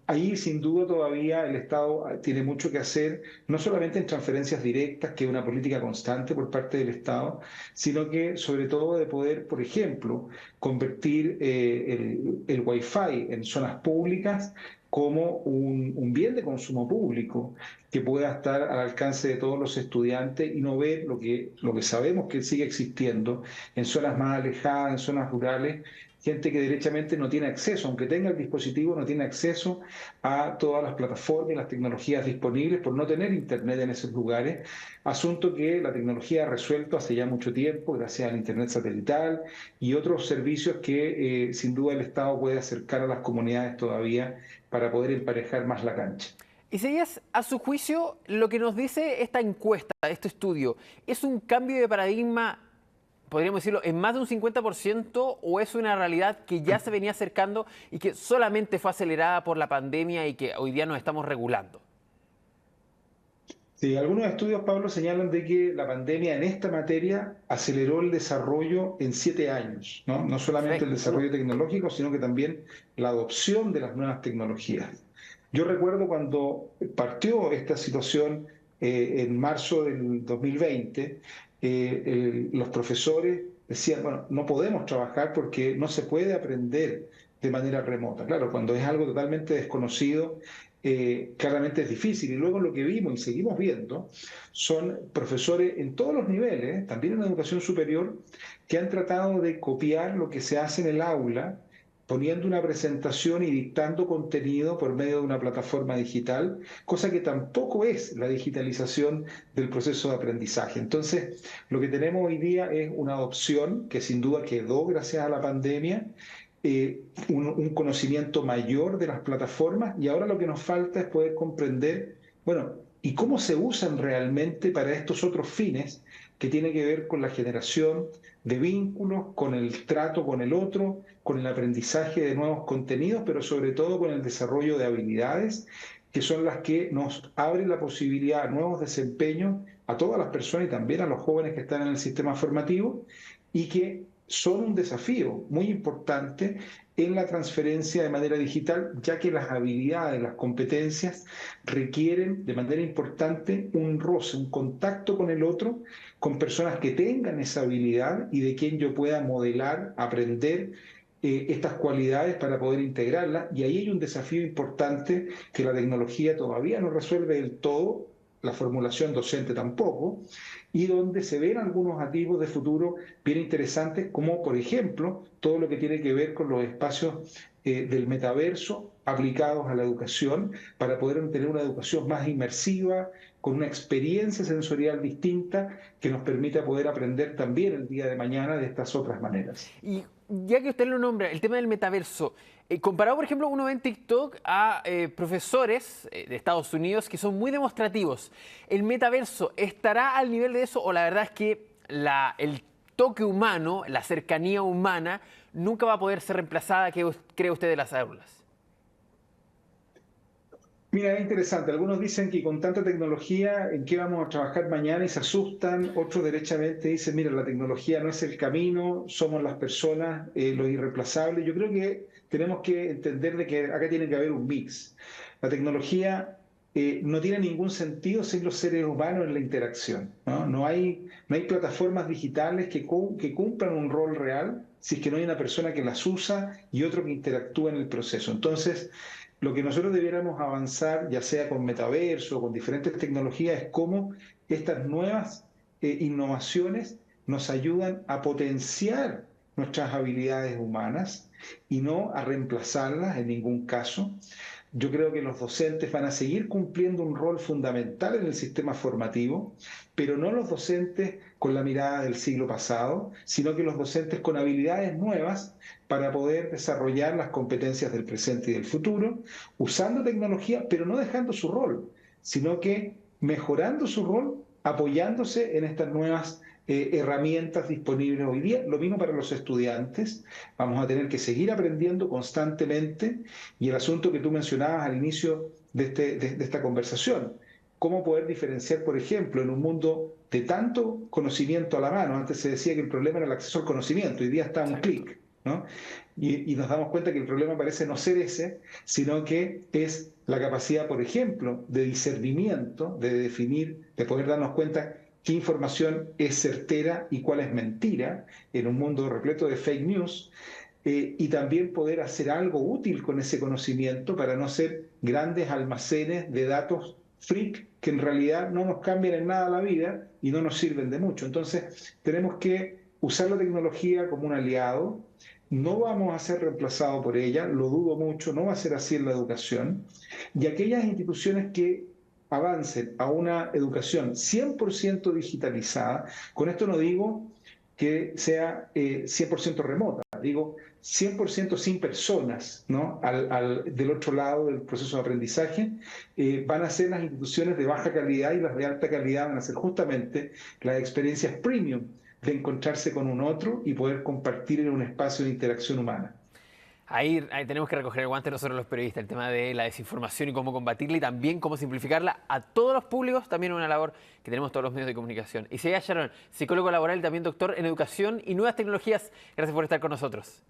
S17: Ahí, sin duda, todavía el Estado tiene mucho que hacer, no solamente en transferencias directas, que es una política constante por parte del Estado, sino que, sobre todo, de poder, por ejemplo, convertir el Wi-Fi en zonas públicas como un bien de consumo público que pueda estar al alcance de todos los estudiantes y no ver lo que sabemos que sigue existiendo en zonas más alejadas, en zonas rurales, gente que derechamente no tiene acceso, aunque tenga el dispositivo, no tiene acceso a todas las plataformas y las tecnologías disponibles por no tener internet en esos lugares, asunto que la tecnología ha resuelto hace ya mucho tiempo gracias al internet satelital y otros servicios que sin duda el Estado puede acercar a las comunidades todavía para poder emparejar más la cancha.
S2: Isaías, a su juicio, lo que nos dice esta encuesta, este estudio, ¿es un cambio de paradigma, podríamos decirlo, en más de un 50% o es una realidad que ya se venía acercando y que solamente fue acelerada por la pandemia y que hoy día nos estamos regulando?
S17: Sí, algunos estudios, Pablo, señalan de que la pandemia en esta materia aceleró el desarrollo en 7 años, ¿no? No solamente el desarrollo tecnológico, sino que también la adopción de las nuevas tecnologías. Yo recuerdo cuando partió esta situación en marzo del 2020, los profesores decían, bueno, no podemos trabajar porque no se puede aprender de manera remota. Claro, cuando es algo totalmente desconocido, claramente es difícil. Y luego lo que vimos y seguimos viendo son profesores en todos los niveles, también en la educación superior, que han tratado de copiar lo que se hace en el aula, poniendo una presentación y dictando contenido por medio de una plataforma digital, cosa que tampoco es la digitalización del proceso de aprendizaje. Entonces, lo que tenemos hoy día es una adopción que sin duda quedó gracias a la pandemia, un conocimiento mayor de las plataformas, y ahora lo que nos falta es poder comprender, bueno, y cómo se usan realmente para estos otros fines que tienen que ver con la generación de vínculos, con el trato con el otro, con el aprendizaje de nuevos contenidos, pero sobre todo con el desarrollo de habilidades que son las que nos abren la posibilidad a nuevos desempeños a todas las personas y también a los jóvenes que están en el sistema formativo y que son un desafío muy importante en la transferencia de manera digital, ya que las habilidades, las competencias requieren de manera importante un roce, un contacto con el otro, con personas que tengan esa habilidad y de quien yo pueda modelar, aprender estas cualidades para poder integrarlas. Y ahí hay un desafío importante que la tecnología todavía no resuelve del todo, la formulación docente tampoco, y donde se ven algunos atisbos de futuro bien interesantes, como por ejemplo todo lo que tiene que ver con los espacios del metaverso aplicados a la educación para poder tener una educación más inmersiva, con una experiencia sensorial distinta que nos permita poder aprender también el día de mañana de estas otras maneras.
S2: Y ya que usted lo nombra, el tema del metaverso, comparado por ejemplo uno ve en TikTok a profesores de Estados Unidos que son muy demostrativos. ¿El metaverso estará al nivel de eso o la verdad es que el toque humano, la cercanía humana, nunca va a poder ser reemplazada, ¿qué cree usted de las aulas?
S17: Mira, es interesante. Algunos dicen que con tanta tecnología, ¿en qué vamos a trabajar mañana? Y se asustan. Otros derechamente dicen, mira, la tecnología no es el camino, somos las personas, lo irreemplazable. Yo creo que tenemos que entender de que acá tiene que haber un mix. La tecnología no tiene ningún sentido sin los seres humanos en la interacción, ¿no? No hay plataformas digitales que cumplan un rol real si es que no hay una persona que las usa y otro que interactúa en el proceso. Entonces, lo que nosotros debiéramos avanzar, ya sea con metaverso o con diferentes tecnologías, es cómo estas nuevas innovaciones nos ayudan a potenciar nuestras habilidades humanas y no a reemplazarlas en ningún caso. Yo creo que los docentes van a seguir cumpliendo un rol fundamental en el sistema formativo, pero no los docentes con la mirada del siglo pasado, sino que los docentes con habilidades nuevas para poder desarrollar las competencias del presente y del futuro, usando tecnología, pero no dejando su rol, sino que mejorando su rol, apoyándose en estas nuevas herramientas disponibles hoy día. Lo mismo para los estudiantes. Vamos a tener que seguir aprendiendo constantemente. Y el asunto que tú mencionabas al inicio de esta conversación, cómo poder diferenciar, por ejemplo, en un mundo de tanto conocimiento a la mano. Antes se decía que el problema era el acceso al conocimiento, hoy día está a un clic, ¿no? Y nos damos cuenta que el problema parece no ser ese, sino que es la capacidad, por ejemplo, de discernimiento, de definir, de poder darnos cuenta qué información es certera y cuál es mentira en un mundo repleto de fake news, y también poder hacer algo útil con ese conocimiento para no ser grandes almacenes de datos freak que en realidad no nos cambian en nada la vida y no nos sirven de mucho. Entonces tenemos que usar la tecnología como un aliado. No vamos a ser reemplazados por ella, lo dudo mucho, no va a ser así en la educación. Y aquellas instituciones que avancen a una educación 100% digitalizada, con esto no digo que sea 100% remota, digo 100% sin personas, ¿no? Del otro lado del proceso de aprendizaje, van a ser las instituciones de baja calidad, y las de alta calidad van a ser justamente las experiencias premium de encontrarse con un otro y poder compartir en un espacio de interacción humana.
S2: Ahí tenemos que recoger el guante nosotros los periodistas, el tema de la desinformación y cómo combatirla y también cómo simplificarla a todos los públicos, también una labor que tenemos todos los medios de comunicación. Isaías Sharon, psicólogo laboral y también doctor en educación y nuevas tecnologías, gracias por estar con nosotros.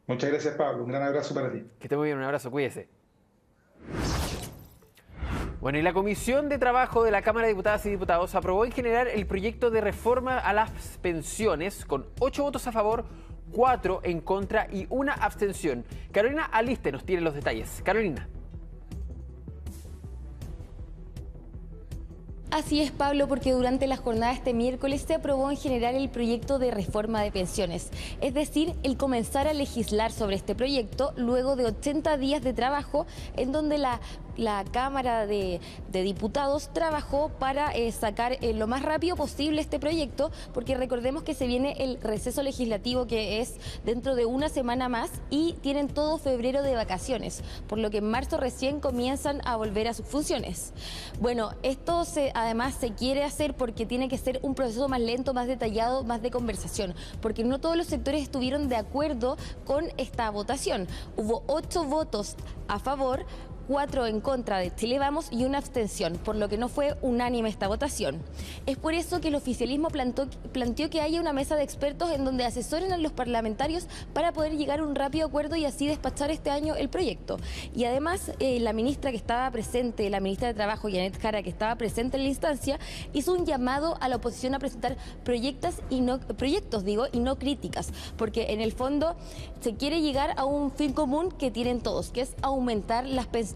S17: Muchas gracias, Pablo, un gran abrazo para ti.
S2: Que esté muy bien, un abrazo, cuídese. Bueno, y la Comisión de Trabajo de la Cámara de Diputadas y Diputados aprobó en general el proyecto de reforma a las pensiones con 8 votos a favor, 4 en contra y 1 abstención. Carolina Aliste nos tiene los detalles. Carolina.
S18: Así es, Pablo, porque durante la jornada este miércoles se aprobó en general el proyecto de reforma de pensiones, es decir, el comenzar a legislar sobre este proyecto luego de 80 días de trabajo en donde la Cámara de Diputados trabajó para sacar lo más rápido posible este proyecto, porque recordemos que se viene el receso legislativo que es dentro de una semana más y tienen todo febrero de vacaciones, por lo que en marzo recién comienzan a volver a sus funciones. Bueno, esto además se quiere hacer porque tiene que ser un proceso más lento, más detallado, más de conversación, porque no todos los sectores estuvieron de acuerdo con esta votación. Hubo 8 votos a favor, 4 en contra de Chile Vamos y una abstención, por lo que no fue unánime esta votación. Es por eso que el oficialismo planteó que haya una mesa de expertos en donde asesoren a los parlamentarios para poder llegar a un rápido acuerdo y así despachar este año el proyecto. Y además, la ministra que estaba presente, la ministra de Trabajo, Janet Jara, que estaba presente en la instancia, hizo un llamado a la oposición a presentar proyectos y no críticas, porque en el fondo se quiere llegar a un fin común que tienen todos, que es aumentar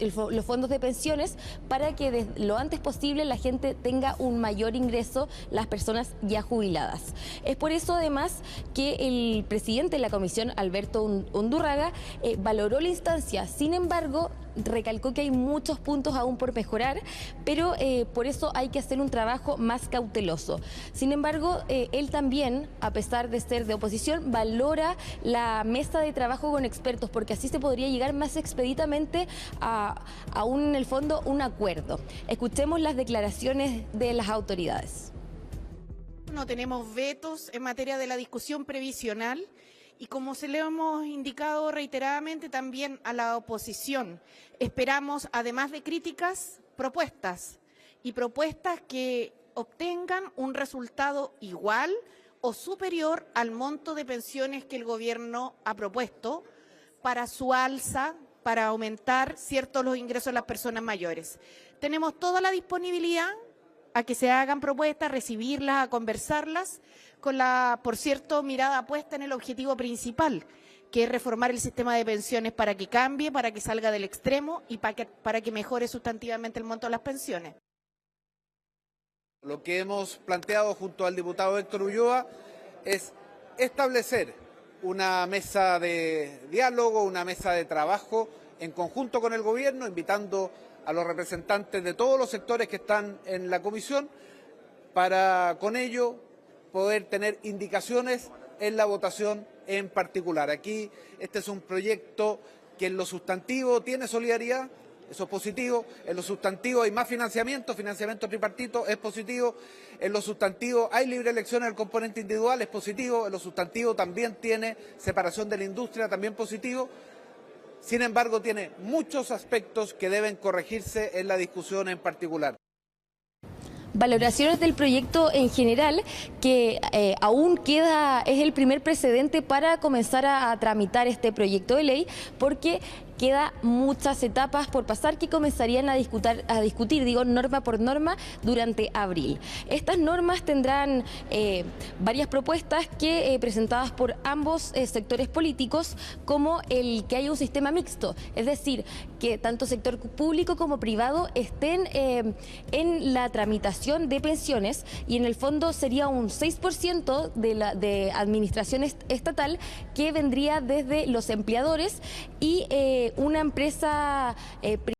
S18: los fondos de pensiones para que desde lo antes posible la gente tenga un mayor ingreso, las personas ya jubiladas. Es por eso además que el presidente de la comisión, Alberto Undurraga, valoró la instancia. Sin embargo, recalcó que hay muchos puntos aún por mejorar, pero por eso hay que hacer un trabajo más cauteloso. Sin embargo, él también, a pesar de ser de oposición, valora la mesa de trabajo con expertos, porque así se podría llegar más expeditamente a en el fondo, un acuerdo. Escuchemos las declaraciones de las autoridades.
S19: No tenemos vetos en materia de la discusión previsional y como se le hemos indicado reiteradamente también a la oposición, esperamos, además de críticas, propuestas que obtengan un resultado igual o superior al monto de pensiones que el gobierno ha propuesto para su alza, para aumentar los ingresos de las personas mayores. Tenemos toda la disponibilidad a que se hagan propuestas, a recibirlas, a conversarlas, con la, por cierto, mirada puesta en el objetivo principal, que es reformar el sistema de pensiones para que cambie, para que salga del extremo y para que mejore sustantivamente el monto de las pensiones.
S20: Lo que hemos planteado junto al diputado Héctor Ulloa es establecer una mesa de diálogo, una mesa de trabajo en conjunto con el gobierno, invitando a los representantes de todos los sectores que están en la comisión para con ello poder tener indicaciones en la votación en particular. Aquí este es un proyecto que en lo sustantivo tiene solidaridad, eso es positivo, en lo sustantivo hay más financiamiento tripartito, es positivo, en lo sustantivo hay libre elección en el componente individual, es positivo, en lo sustantivo también tiene separación de la industria, también positivo. Sin embargo, tiene muchos aspectos que deben corregirse en la discusión en particular.
S18: Valoraciones del proyecto en general, que aún es el primer precedente para comenzar a tramitar este proyecto de ley, porque queda muchas etapas por pasar que comenzarían a discutir, norma por norma durante abril. Estas normas tendrán varias propuestas que presentadas por ambos sectores políticos, como el que haya un sistema mixto, es decir, que tanto sector público como privado estén en la tramitación de pensiones, y en el fondo sería un 6% de administración estatal que vendría desde los empleadores y una empresa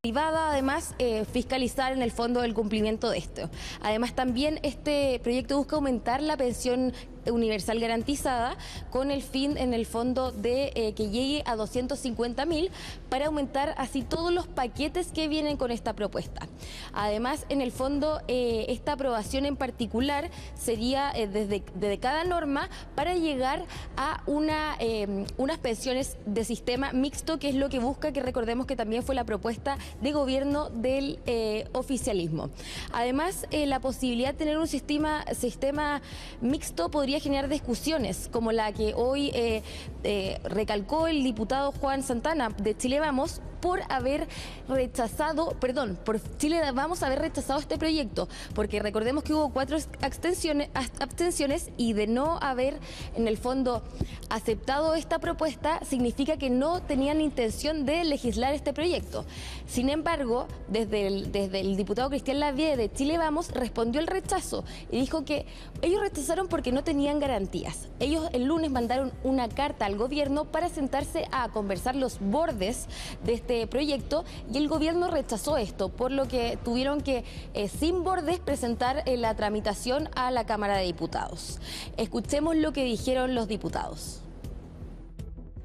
S18: privada, además, fiscalizar en el fondo el cumplimiento de esto. Además, también este proyecto busca aumentar la pensión universal garantizada con el fin, en el fondo, de que llegue a 250.000 para aumentar así todos los paquetes que vienen con esta propuesta. Además, en el fondo, esta aprobación en particular sería desde cada norma para llegar a unas pensiones de sistema mixto, que es lo que busca, que recordemos que también fue la propuesta de gobierno del oficialismo. Además, la posibilidad de tener un sistema mixto podría generar discusiones, como la que hoy recalcó el diputado Juan Santana de Chile Vamos, por haber rechazado, por Chile Vamos a haber rechazado este proyecto, porque recordemos que hubo 4 abstenciones y de no haber en el fondo aceptado esta propuesta significa que no tenían intención de legislar este proyecto. Sin embargo, desde el diputado Cristian Lavie de Chile Vamos respondió el rechazo y dijo que ellos rechazaron porque no tenían garantías. Ellos el lunes mandaron una carta al gobierno para sentarse a conversar los bordes de este proyecto y el gobierno rechazó esto, por lo que tuvieron que, sin bordes, presentar la tramitación a la Cámara de Diputados. Escuchemos lo que dijeron los diputados.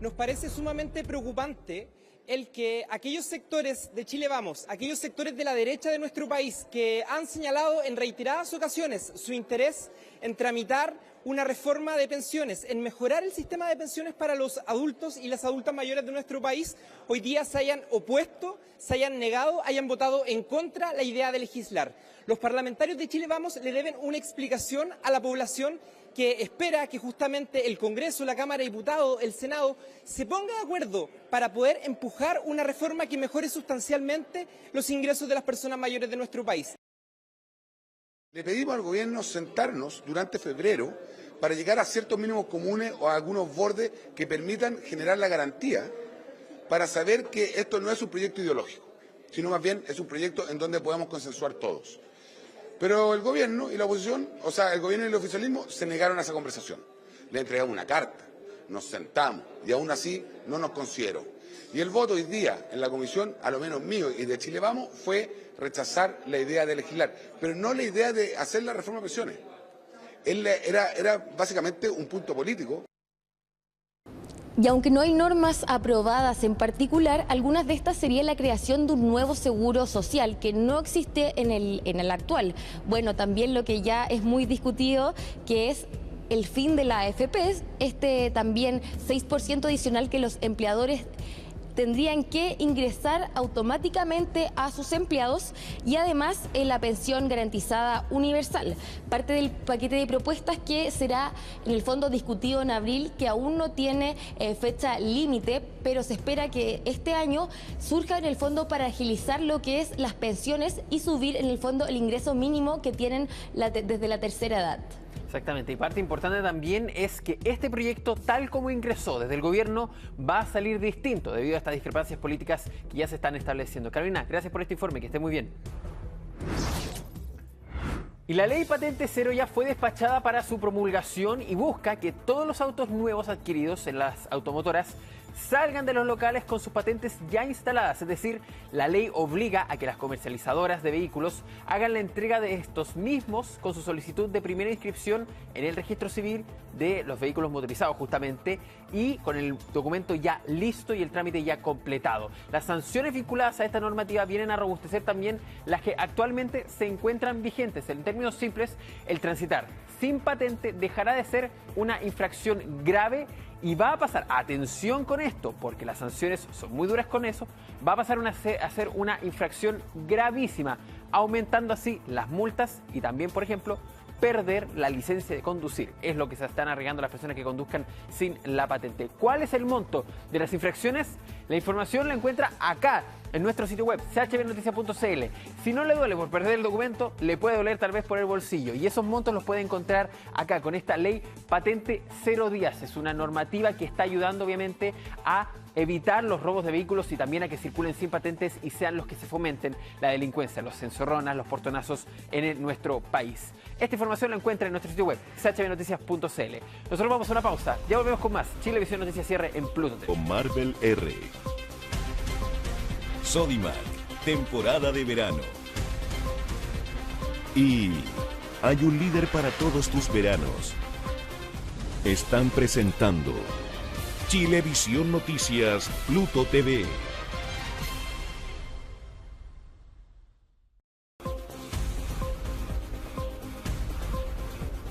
S21: Nos parece sumamente preocupante el que aquellos sectores de Chile Vamos, aquellos sectores de la derecha de nuestro país que han señalado en reiteradas ocasiones su interés en tramitar una reforma de pensiones, en mejorar el sistema de pensiones para los adultos y las adultas mayores de nuestro país, hoy día se hayan opuesto, se hayan negado, hayan votado en contra la idea de legislar. Los parlamentarios de Chile Vamos le deben una explicación a la población que espera que justamente el Congreso, la Cámara de Diputados, el Senado, se ponga de acuerdo para poder empujar una reforma que mejore sustancialmente los ingresos de las personas mayores de nuestro país.
S22: Le pedimos al gobierno sentarnos durante febrero para llegar a ciertos mínimos comunes o a algunos bordes que permitan generar la garantía para saber que esto no es un proyecto ideológico, sino más bien es un proyecto en donde podamos consensuar todos. Pero el gobierno y la oposición, o sea, el gobierno y el oficialismo se negaron a esa conversación. Le entregamos una carta, nos sentamos y aún así no nos consideró. Y el voto hoy día en la comisión, a lo menos mío y de Chile Vamos, fue rechazar la idea de legislar, pero no la idea de hacer la reforma de pensiones. Era básicamente un punto político.
S18: Y aunque no hay normas aprobadas en particular, algunas de estas sería la creación de un nuevo seguro social que no existe en el actual. Bueno, también lo que ya es muy discutido, que es el fin de la AFP, también 6% adicional que los empleadores tendrían que ingresar automáticamente a sus empleados y además la pensión garantizada universal, parte del paquete de propuestas que será en el fondo discutido en abril, que aún no tiene fecha límite, pero se espera que este año surja en el fondo para agilizar lo que es las pensiones y subir en el fondo el ingreso mínimo que tienen desde la tercera edad.
S2: Exactamente, y parte importante también es que este proyecto, tal como ingresó desde el gobierno, va a salir distinto debido a estas discrepancias políticas que ya se están estableciendo. Carolina, gracias por este informe, que esté muy bien. Y la ley patente cero ya fue despachada para su promulgación y busca que todos los autos nuevos adquiridos en las automotoras salgan de los locales con sus patentes ya instaladas, es decir, la ley obliga a que las comercializadoras de vehículos hagan la entrega de estos mismos con su solicitud de primera inscripción en el registro civil de los vehículos motorizados justamente y con el documento ya listo y el trámite ya completado. Las sanciones vinculadas a esta normativa vienen a robustecer también las que actualmente se encuentran vigentes. En términos simples, el transitar sin patente dejará de ser una infracción grave y va a pasar, atención con esto, porque las sanciones son muy duras con eso, va a pasar a ser una infracción gravísima, aumentando así las multas y también, por ejemplo, perder la licencia de conducir. Es lo que se están arriesgando las personas que conduzcan sin la patente. ¿Cuál es el monto de las infracciones? La información la encuentra acá, en nuestro sitio web, chbnoticias.cl. Si no le duele por perder el documento, le puede doler tal vez por el bolsillo. Y esos montos los puede encontrar acá, con esta ley patente 0 días. Es una normativa que está ayudando, obviamente, a evitar los robos de vehículos y también a que circulen sin patentes y sean los que se fomenten la delincuencia, los censorronas, los portonazos en nuestro país. Esta información la encuentra en nuestro sitio web, chbnoticias.cl. Nosotros vamos a una pausa. Ya volvemos con más Chilevisión Noticias Cierre en Pluto TV.
S1: Con Marvel R. Sodimac, temporada de verano. Y hay un líder para todos tus veranos. Están presentando Chilevisión Noticias Pluto TV.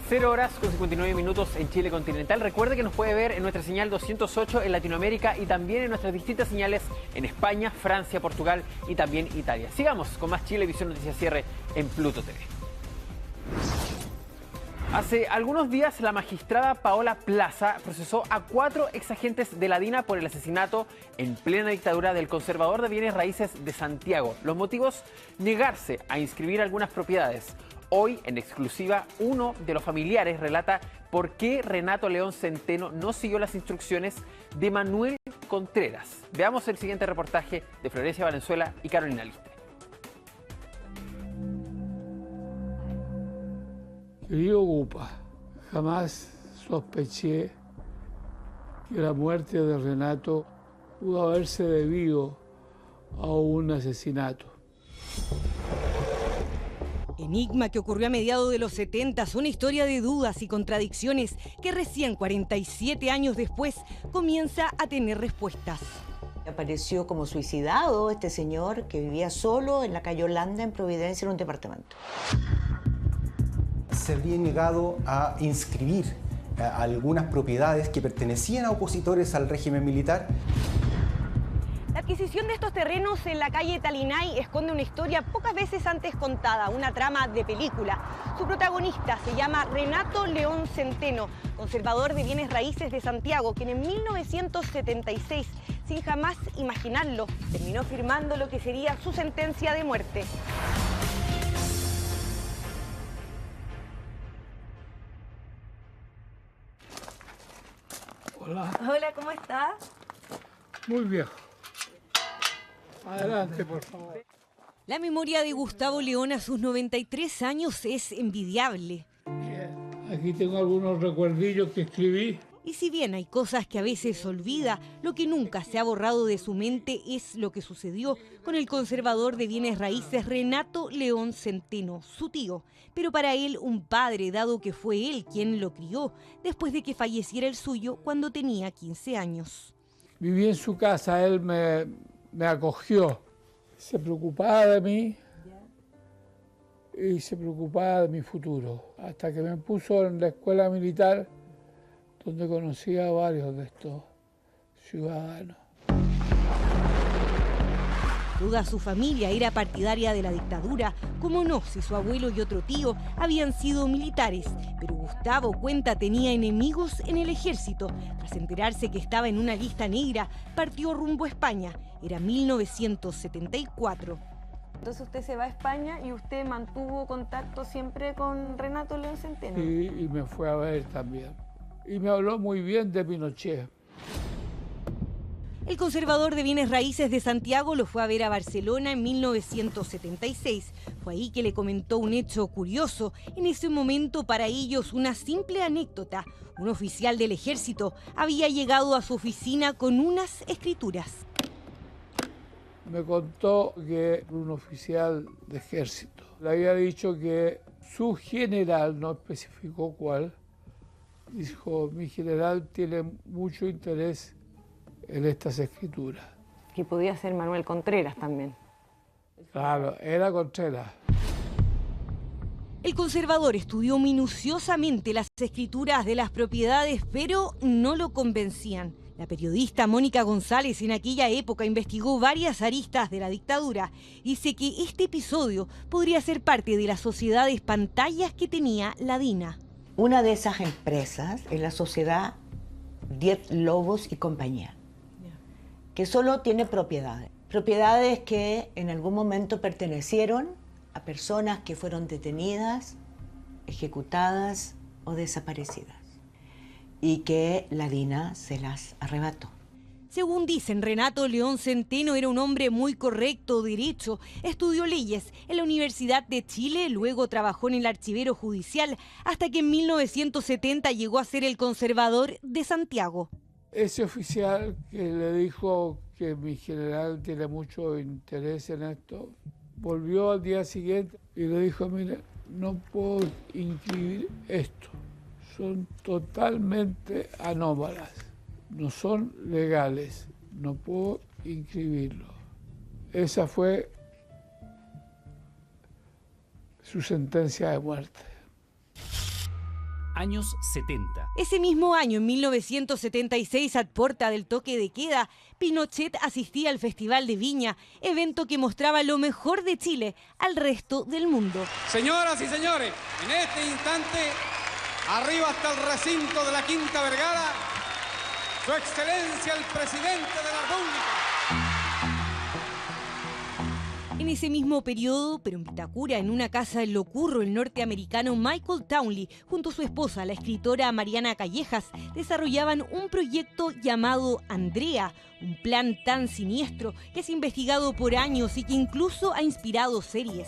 S2: 0 horas con 59 minutos en Chile continental. Recuerde que nos puede ver en nuestra señal 208 en Latinoamérica y también en nuestras distintas señales en España, Francia, Portugal y también Italia. Sigamos con más Chilevisión Noticias Cierre en Pluto TV. Hace algunos días, la magistrada Paola Plaza procesó a 4 exagentes de la DINA por el asesinato en plena dictadura del conservador de bienes raíces de Santiago. Los motivos: negarse a inscribir algunas propiedades. Hoy, en exclusiva, uno de los familiares relata por qué Renato León Centeno no siguió las instrucciones de Manuel Contreras. Veamos el siguiente reportaje de Florencia Valenzuela y Carolina Liste.
S3: Querido Gupa, jamás sospeché que la muerte de Renato pudo haberse debido a un asesinato.
S4: Enigma que ocurrió a mediados de los 70, una historia de dudas y contradicciones que recién 47 años después comienza a tener respuestas.
S23: Apareció como suicidado este señor que vivía solo en la calle Holanda, en Providencia, en un departamento.
S24: Se habría negado a inscribir algunas propiedades que pertenecían a opositores al régimen militar.
S4: La adquisición de estos terrenos en la calle Talinay esconde una historia pocas veces antes contada, una trama de película. Su protagonista se llama Renato León Centeno, conservador de bienes raíces de Santiago, quien en 1976, sin jamás imaginarlo, terminó firmando lo que sería su sentencia de muerte.
S3: Hola.
S4: Hola, ¿cómo estás?
S3: Muy viejo. Adelante, por favor.
S4: La memoria de Gustavo León a sus 93 años es envidiable.
S3: Aquí tengo algunos recuerdillos que escribí.
S4: Y si bien hay cosas que a veces olvida, lo que nunca se ha borrado de su mente es lo que sucedió con el conservador de bienes raíces Renato León Centeno, su tío. Pero para él un padre, dado que fue él quien lo crió después de que falleciera el suyo cuando tenía 15 años.
S3: Viví en su casa, él me acogió. Se preocupaba de mí y se preocupaba de mi futuro, hasta que me puso en la escuela militar, donde conocí a varios de estos ciudadanos.
S4: Toda su familia era partidaria de la dictadura, como no, si su abuelo y otro tío habían sido militares. Pero Gustavo cuenta tenía enemigos en el ejército. Tras enterarse que estaba en una lista negra, partió rumbo a España. Era 1974.
S25: Entonces usted se va a España y usted mantuvo contacto siempre con Renato León Centeno.
S3: Sí, y me fue a ver también. Y me habló muy bien de Pinochet.
S4: El conservador de bienes raíces de Santiago lo fue a ver a Barcelona en 1976. Fue ahí que le comentó un hecho curioso. En ese momento, para ellos, una simple anécdota. Un oficial del ejército había llegado a su oficina con unas escrituras.
S3: Me contó que un oficial de ejército le había dicho que su general, no especificó cuál, dijo: mi general tiene mucho interés en estas escrituras.
S25: Que podía ser Manuel Contreras también.
S3: Claro, era Contreras.
S4: El conservador estudió minuciosamente las escrituras de las propiedades, pero no lo convencían. La periodista Mónica González en aquella época investigó varias aristas de la dictadura. Dice que este episodio podría ser parte de las sociedades pantallas que tenía la DINA.
S23: Una de esas empresas es la sociedad 10 Lobos y compañía, que solo tiene propiedades. Propiedades que en algún momento pertenecieron a personas que fueron detenidas, ejecutadas o desaparecidas, y que la DINA se las arrebató.
S4: Según dicen, Renato León Centeno era un hombre muy correcto, derecho, estudió leyes en la Universidad de Chile, luego trabajó en el archivero judicial, hasta que en 1970 llegó a ser el conservador de Santiago.
S3: Ese oficial que le dijo que mi general tiene mucho interés en esto, volvió al día siguiente y le dijo: mire, no puedo inscribir esto, son totalmente anómalas, no son legales, no puedo inscribirlo. Esa fue su sentencia de muerte.
S26: Años 70.
S4: Ese mismo año, en 1976, a puerta del toque de queda, Pinochet asistía al Festival de Viña, evento que mostraba lo mejor de Chile al resto del mundo.
S27: Señoras y señores, en este instante
S5: Arriba hasta el recinto de la Quinta Vergara, Su Excelencia el Presidente de la República.
S4: En ese mismo periodo, pero en Vitacura, en una casa en Locurro, el norteamericano Michael Townley, junto a su esposa, la escritora Mariana Callejas, desarrollaban un proyecto llamado Andrea, un plan tan siniestro que es investigado por años y que incluso ha inspirado series.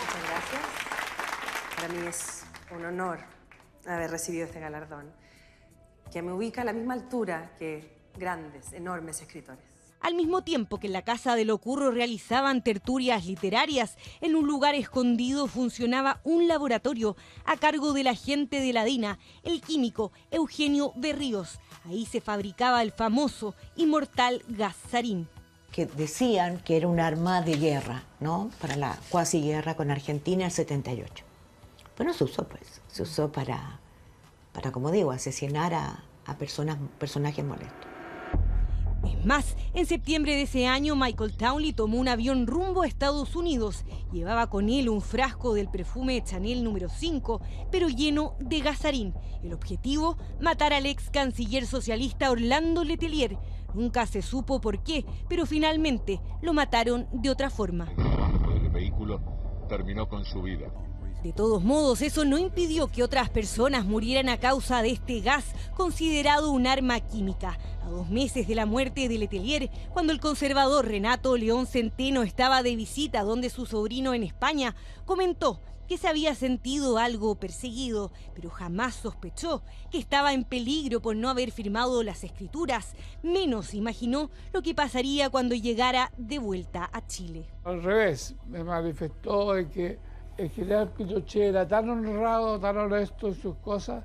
S6: Muchas gracias. Para mí es un honor haber recibido este galardón, que me ubica a la misma altura que grandes, enormes escritores.
S4: Al mismo tiempo que en la casa de Locurro realizaban tertulias literarias, en un lugar escondido funcionaba un laboratorio a cargo del agente de la DINA, el químico Eugenio Berríos. Ahí se fabricaba el famoso y mortal gas sarín.
S23: Que decían que era un arma de guerra, ¿no? Para la cuasi guerra con Argentina en el 78. Bueno, se usó pues, se usó para como digo, asesinar a personajes molestos.
S4: Es más, en septiembre de ese año, Michael Townley tomó un avión rumbo a Estados Unidos. Llevaba con él un frasco del perfume Chanel número 5, pero lleno de gasarín. El objetivo, matar al ex canciller socialista Orlando Letelier. Nunca se supo por qué, pero finalmente lo mataron de otra forma.
S7: El vehículo terminó con su vida.
S4: De todos modos, eso no impidió que otras personas murieran a causa de este gas, considerado un arma química. A 2 meses de la muerte de Letelier, cuando el conservador Renato León Centeno estaba de visita donde su sobrino en España, comentó que se había sentido algo perseguido, pero jamás sospechó que estaba en peligro por no haber firmado las escrituras. Menos imaginó lo que pasaría cuando llegara de vuelta a Chile.
S3: Al revés, me manifestó de que el general Pinochet era tan honrado, tan honesto en sus cosas,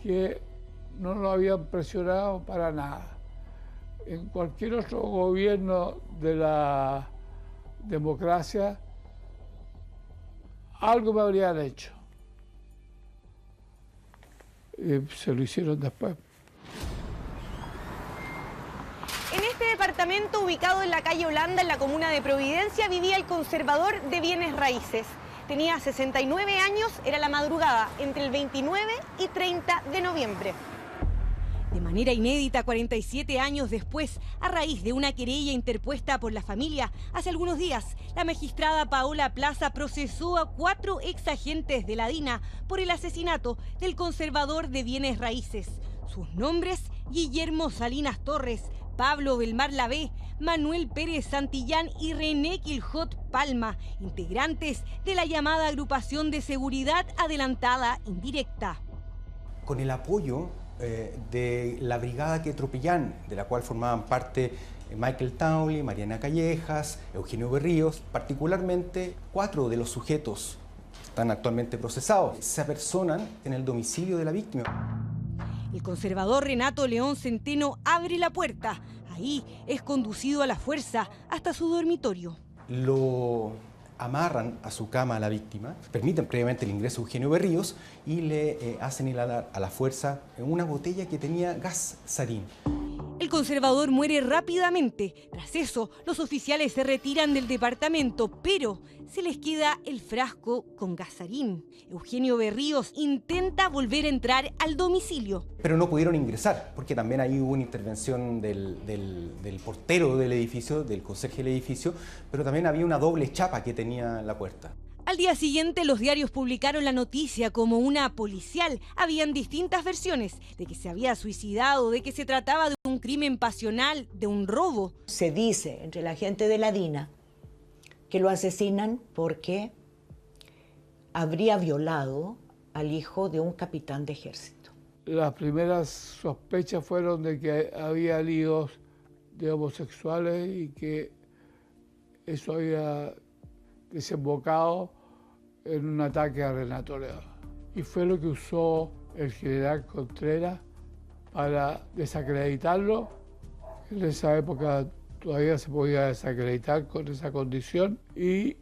S3: que no lo habían presionado para nada. En cualquier otro gobierno de la democracia, algo me habrían hecho. Y se lo hicieron después.
S4: En este departamento, ubicado en la calle Holanda, en la comuna de Providencia, vivía el conservador de bienes raíces. Tenía 69 años, era la madrugada, entre el 29 y 30 de noviembre. De manera inédita, 47 años después, a raíz de una querella interpuesta por la familia, hace algunos días, la magistrada Paola Plaza procesó a 4 exagentes de la DINA por el asesinato del conservador de bienes raíces. Sus nombres: Guillermo Salinas Torres, Pablo Belmar Lavé, Manuel Pérez Santillán y René Quiljot Palma, integrantes de la llamada Agrupación de Seguridad Adelantada Indirecta.
S24: Con el apoyo de la Brigada Quetropillán, de la cual formaban parte Michael Townley, Mariana Callejas, Eugenio Berríos, particularmente 4 de los sujetos están actualmente procesados. Se apersonan en el domicilio de la víctima.
S4: El conservador Renato León Centeno abre la puerta. Ahí es conducido a la fuerza hasta su dormitorio.
S24: Lo amarran a su cama a la víctima, permiten previamente el ingreso de Eugenio Berríos y le hacen inhalar a la fuerza en una botella que tenía gas sarín.
S4: El conservador muere rápidamente. Tras eso, los oficiales se retiran del departamento, pero se les queda el frasco con gasarín. Eugenio Berríos intenta volver a entrar al domicilio.
S24: Pero no pudieron ingresar, porque también ahí hubo una intervención del portero del edificio, del conserje del edificio, pero también había una doble chapa que tenía la puerta.
S4: Al día siguiente, los diarios publicaron la noticia como una policial. Habían distintas versiones de que se había suicidado, de que se trataba de un crimen pasional, de un robo.
S23: Se dice entre la gente de la DINA que lo asesinan porque habría violado al hijo de un capitán de ejército.
S3: Las primeras sospechas fueron de que había líos de homosexuales y que eso había desembocado en un ataque a Renato León. Y fue lo que usó el general Contreras para desacreditarlo. En esa época todavía se podía desacreditar con esa condición y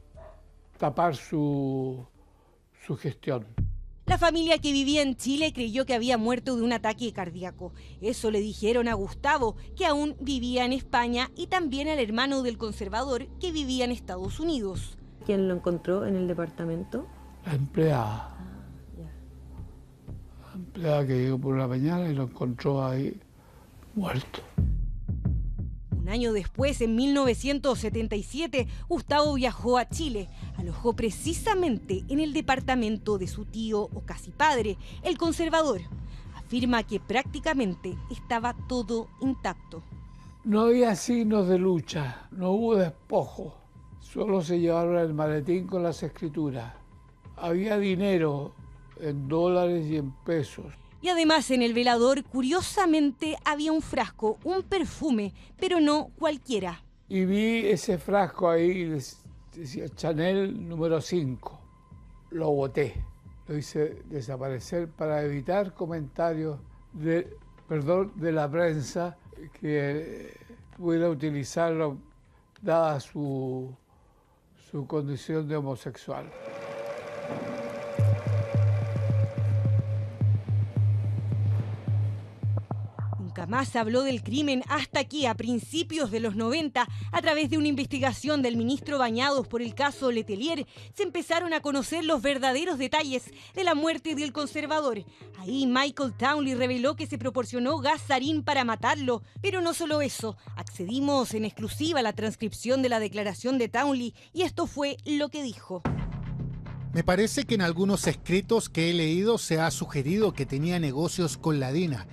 S3: tapar su gestión.
S4: La familia que vivía en Chile creyó que había muerto de un ataque cardíaco. Eso le dijeron a Gustavo, que aún vivía en España, y también al hermano del conservador, que vivía en Estados Unidos.
S25: ¿Quién lo encontró en el departamento?
S3: La empleada. empleada que llegó por la mañana y lo encontró ahí muerto.
S4: Un año después, en 1977, Gustavo viajó a Chile. Alojó precisamente en el departamento de su tío o casi padre, el conservador. Afirma que prácticamente estaba todo intacto.
S3: No había signos de lucha, no hubo despojo. Solo se llevaron el maletín con las escrituras. Había dinero en dólares y en pesos.
S4: Y además en el velador, curiosamente, había un frasco, un perfume, pero no cualquiera.
S3: Y vi ese frasco ahí, decía Chanel número 5. Lo boté, lo hice desaparecer para evitar comentarios de la prensa que pudiera utilizarlo dada su condición de homosexual.
S4: Nunca más habló del crimen hasta que, a principios de los 90, a través de una investigación del ministro Bañados por el caso Letelier, se empezaron a conocer los verdaderos detalles de la muerte del conservador. Ahí Michael Townley reveló que se proporcionó gas sarín para matarlo. Pero no solo eso, accedimos en exclusiva a la transcripción de la declaración de Townley y esto fue lo que dijo.
S9: Me parece que en algunos escritos que he leído se ha sugerido que tenía negocios con la DINA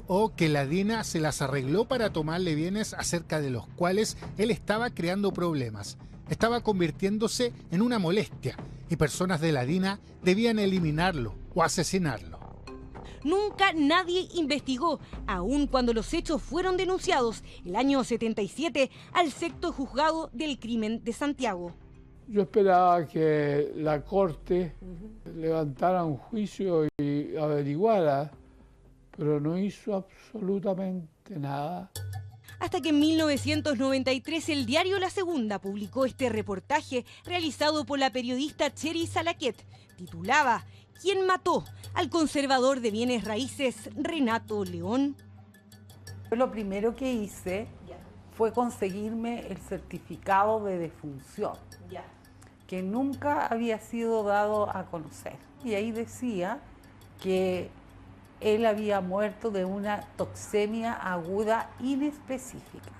S9: o que la DINA se las arregló para tomarle bienes acerca de los cuales él estaba creando problemas. Estaba convirtiéndose en una molestia y personas de la DINA debían eliminarlo o asesinarlo.
S4: Nunca nadie investigó, aun cuando los hechos fueron denunciados el año 77 al sexto juzgado del crimen de Santiago.
S3: Yo esperaba que la Corte levantara un juicio y averiguara, pero no hizo absolutamente nada.
S4: Hasta que en 1993 el diario La Segunda publicó este reportaje realizado por la periodista Cheri Salaquet. Titulaba ¿Quién mató al conservador de bienes raíces Renato León?
S11: Lo primero que hice fue conseguirme el certificado de defunción, que nunca había sido dado a conocer. Y ahí decía que él había muerto de una toxemia aguda inespecífica.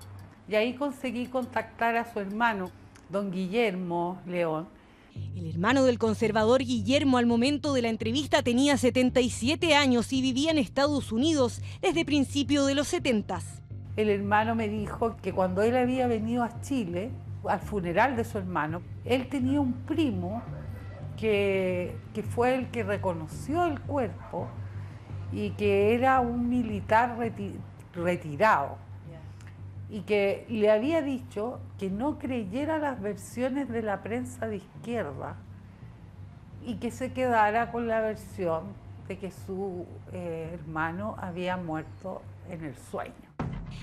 S11: Y ahí conseguí contactar a su hermano, don Guillermo León.
S4: El hermano del conservador Guillermo al momento de la entrevista tenía 77 años y vivía en Estados Unidos desde principios de los 70.
S11: El hermano me dijo que cuando él había venido a Chile, al funeral de su hermano, él tenía un primo que fue el que reconoció el cuerpo y que era un militar retirado y que le había dicho que no creyera las versiones de la prensa de izquierda y que se quedara con la versión de que su hermano había muerto en el sueño.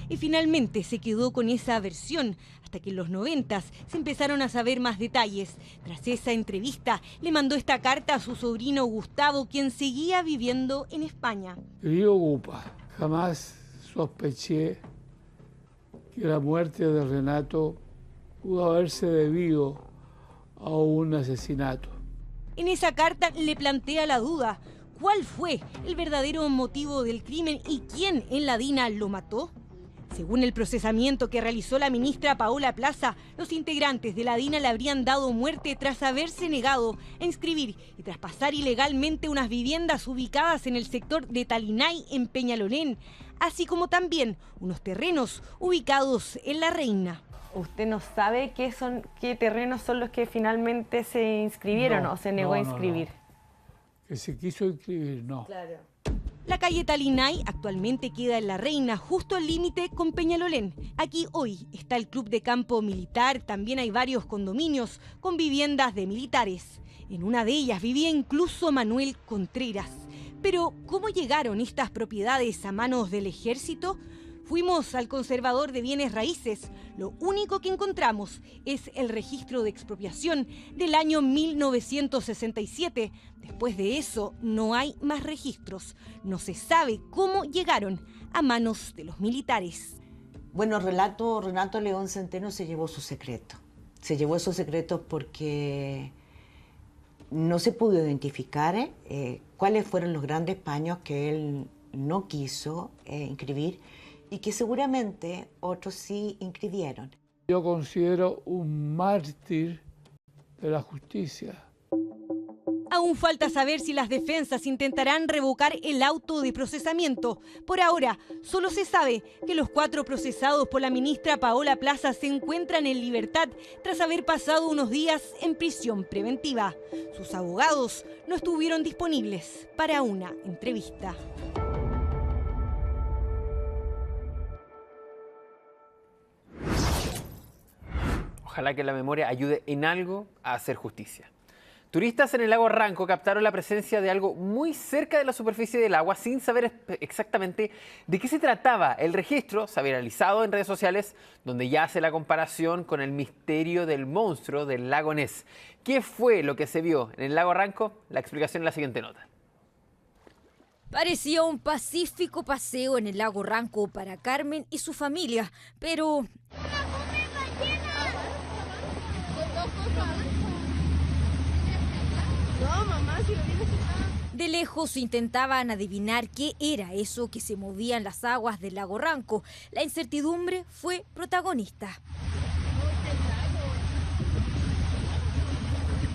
S4: Y finalmente se quedó con esa versión, hasta que en los 90 se empezaron a saber más detalles. Tras esa entrevista, le mandó esta carta a su sobrino Gustavo, quien seguía viviendo en España.
S3: Querido Gupa, jamás sospeché que la muerte de Renato pudo haberse debido a un asesinato.
S4: En esa carta le plantea la duda. ¿Cuál fue el verdadero motivo del crimen y quién en la DINA lo mató? Según el procesamiento que realizó la ministra Paola Plaza, los integrantes de la DINA le habrían dado muerte tras haberse negado a inscribir y traspasar ilegalmente unas viviendas ubicadas en el sector de Talinay, en Peñalolén, así como también unos terrenos ubicados en La Reina.
S25: ¿Usted no sabe qué terrenos son los que finalmente se inscribieron o se negó a inscribir?
S3: No. Que se quiso inscribir, no.
S25: Claro.
S4: La calle Talinay actualmente queda en La Reina, justo al límite con Peñalolén. Aquí hoy está el club de campo militar, también hay varios condominios con viviendas de militares. En una de ellas vivía incluso Manuel Contreras. Pero, ¿cómo llegaron estas propiedades a manos del ejército? Fuimos al conservador de bienes raíces. Lo único que encontramos es el registro de expropiación del año 1967. Después de eso, no hay más registros. No se sabe cómo llegaron a manos de los militares.
S23: Bueno, Renato León Centeno se llevó su secreto. Se llevó esos secretos porque no se pudo identificar cuáles fueron los grandes paños que él no quiso inscribir y que seguramente otros sí inscribieron.
S3: Yo considero un mártir de la justicia.
S4: Aún falta saber si las defensas intentarán revocar el auto de procesamiento. Por ahora, solo se sabe que los 4 procesados por la ministra Paola Plaza se encuentran en libertad tras haber pasado unos días en prisión preventiva. Sus abogados no estuvieron disponibles para una entrevista.
S2: Ojalá que la memoria ayude en algo a hacer justicia. Turistas en el lago Ranco captaron la presencia de algo muy cerca de la superficie del agua sin saber exactamente de qué se trataba. El registro se ha viralizado en redes sociales, donde ya hace la comparación con el misterio del monstruo del lago Ness. ¿Qué fue lo que se vio en el lago Ranco? La explicación en la siguiente nota.
S10: Parecía un pacífico paseo en el lago Ranco para Carmen y su familia, pero... De lejos intentaban adivinar qué era eso que se movía en las aguas del lago Ranco. La incertidumbre fue protagonista.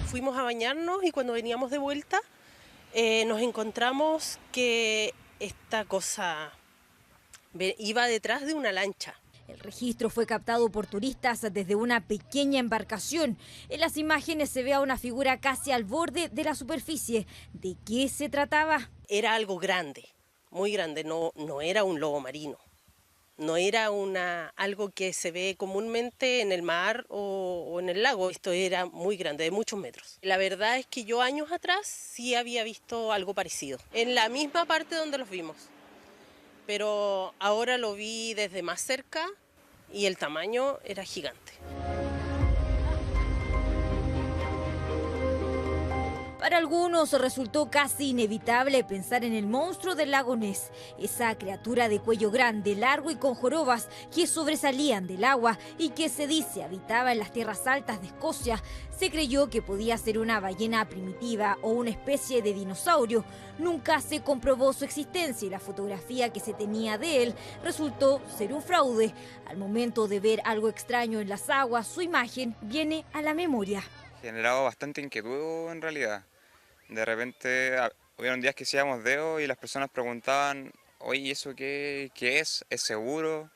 S12: Fuimos a bañarnos y cuando veníamos de vuelta nos encontramos que esta cosa iba detrás de una lancha.
S10: El registro fue captado por turistas desde una pequeña embarcación. En las imágenes se ve a una figura casi al borde de la superficie. ¿De qué se trataba?
S12: Era algo grande, muy grande, no era un lobo marino. No era algo que se ve comúnmente en el mar o en el lago. Esto era muy grande, de muchos metros. La verdad es que yo años atrás sí había visto algo parecido, en la misma parte donde los vimos. Pero ahora lo vi desde más cerca y el tamaño era gigante.
S10: Para algunos resultó casi inevitable pensar en el monstruo del lago Ness, esa criatura de cuello grande, largo y con jorobas que sobresalían del agua y que se dice habitaba en las tierras altas de Escocia. Se creyó que podía ser una ballena primitiva o una especie de dinosaurio. Nunca se comprobó su existencia y la fotografía que se tenía de él resultó ser un fraude. Al momento de ver algo extraño en las aguas, su imagen viene a la memoria.
S13: Generado bastante inquietud en realidad. De repente hubieron días que hacíamos dedos y las personas preguntaban, oye, ¿eso qué es? ¿Es seguro?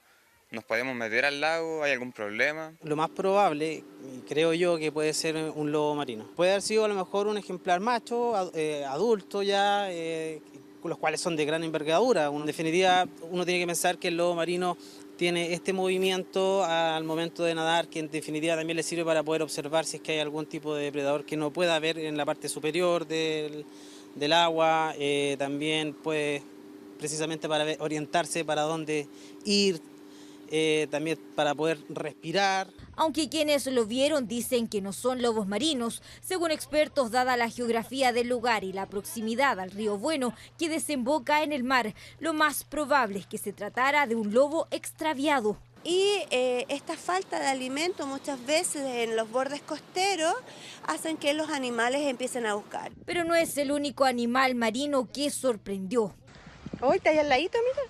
S13: ¿Nos podemos meter al lago? ¿Hay algún problema?
S14: Lo más probable, creo yo, que puede ser un lobo marino. Puede haber sido a lo mejor un ejemplar macho, adulto ya, los cuales son de gran envergadura. En definitiva, uno tiene que pensar que el lobo marino tiene este movimiento al momento de nadar, que en definitiva también le sirve para poder observar si es que hay algún tipo de depredador que no pueda ver en la parte superior del agua. También puede, precisamente para orientarse para dónde ir, también para poder respirar.
S10: Aunque quienes lo vieron dicen que no son lobos marinos, según expertos, dada la geografía del lugar y la proximidad al río Bueno que desemboca en el mar, lo más probable es que se tratara de un lobo extraviado.
S15: Y esta falta de alimento muchas veces en los bordes costeros hacen que los animales empiecen a buscar.
S10: Pero no es el único animal marino que sorprendió.
S15: Hoy está ahí al ladito, mira.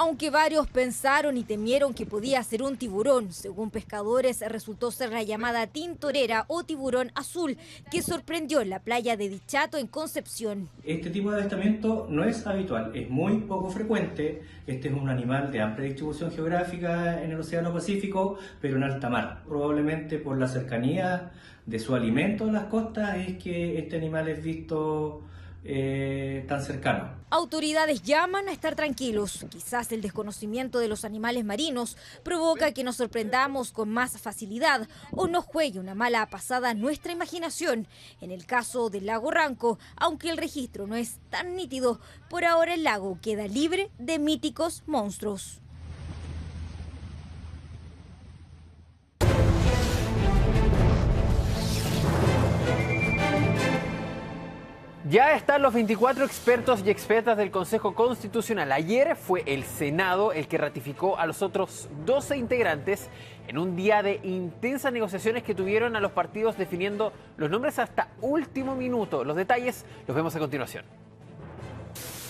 S10: Aunque varios pensaron y temieron que podía ser un tiburón, según pescadores resultó ser la llamada tintorera o tiburón azul, que sorprendió en la playa de Dichato, en Concepción.
S26: Este tipo de avistamiento no es habitual, es muy poco frecuente. Este es un animal de amplia distribución geográfica en el Océano Pacífico, pero en alta mar. Probablemente por la cercanía de su alimento a las costas es que este animal es visto tan cercano.
S10: Autoridades llaman a estar tranquilos. Quizás el desconocimiento de los animales marinos provoca que nos sorprendamos con más facilidad o nos juegue una mala pasada nuestra imaginación. En el caso del lago Ranco, aunque el registro no es tan nítido, por ahora el lago queda libre de míticos monstruos.
S2: Ya están los 24 expertos y expertas del Consejo Constitucional. Ayer fue el Senado el que ratificó a los otros 12 integrantes en un día de intensas negociaciones que tuvieron a los partidos definiendo los nombres hasta último minuto. Los detalles los vemos a continuación.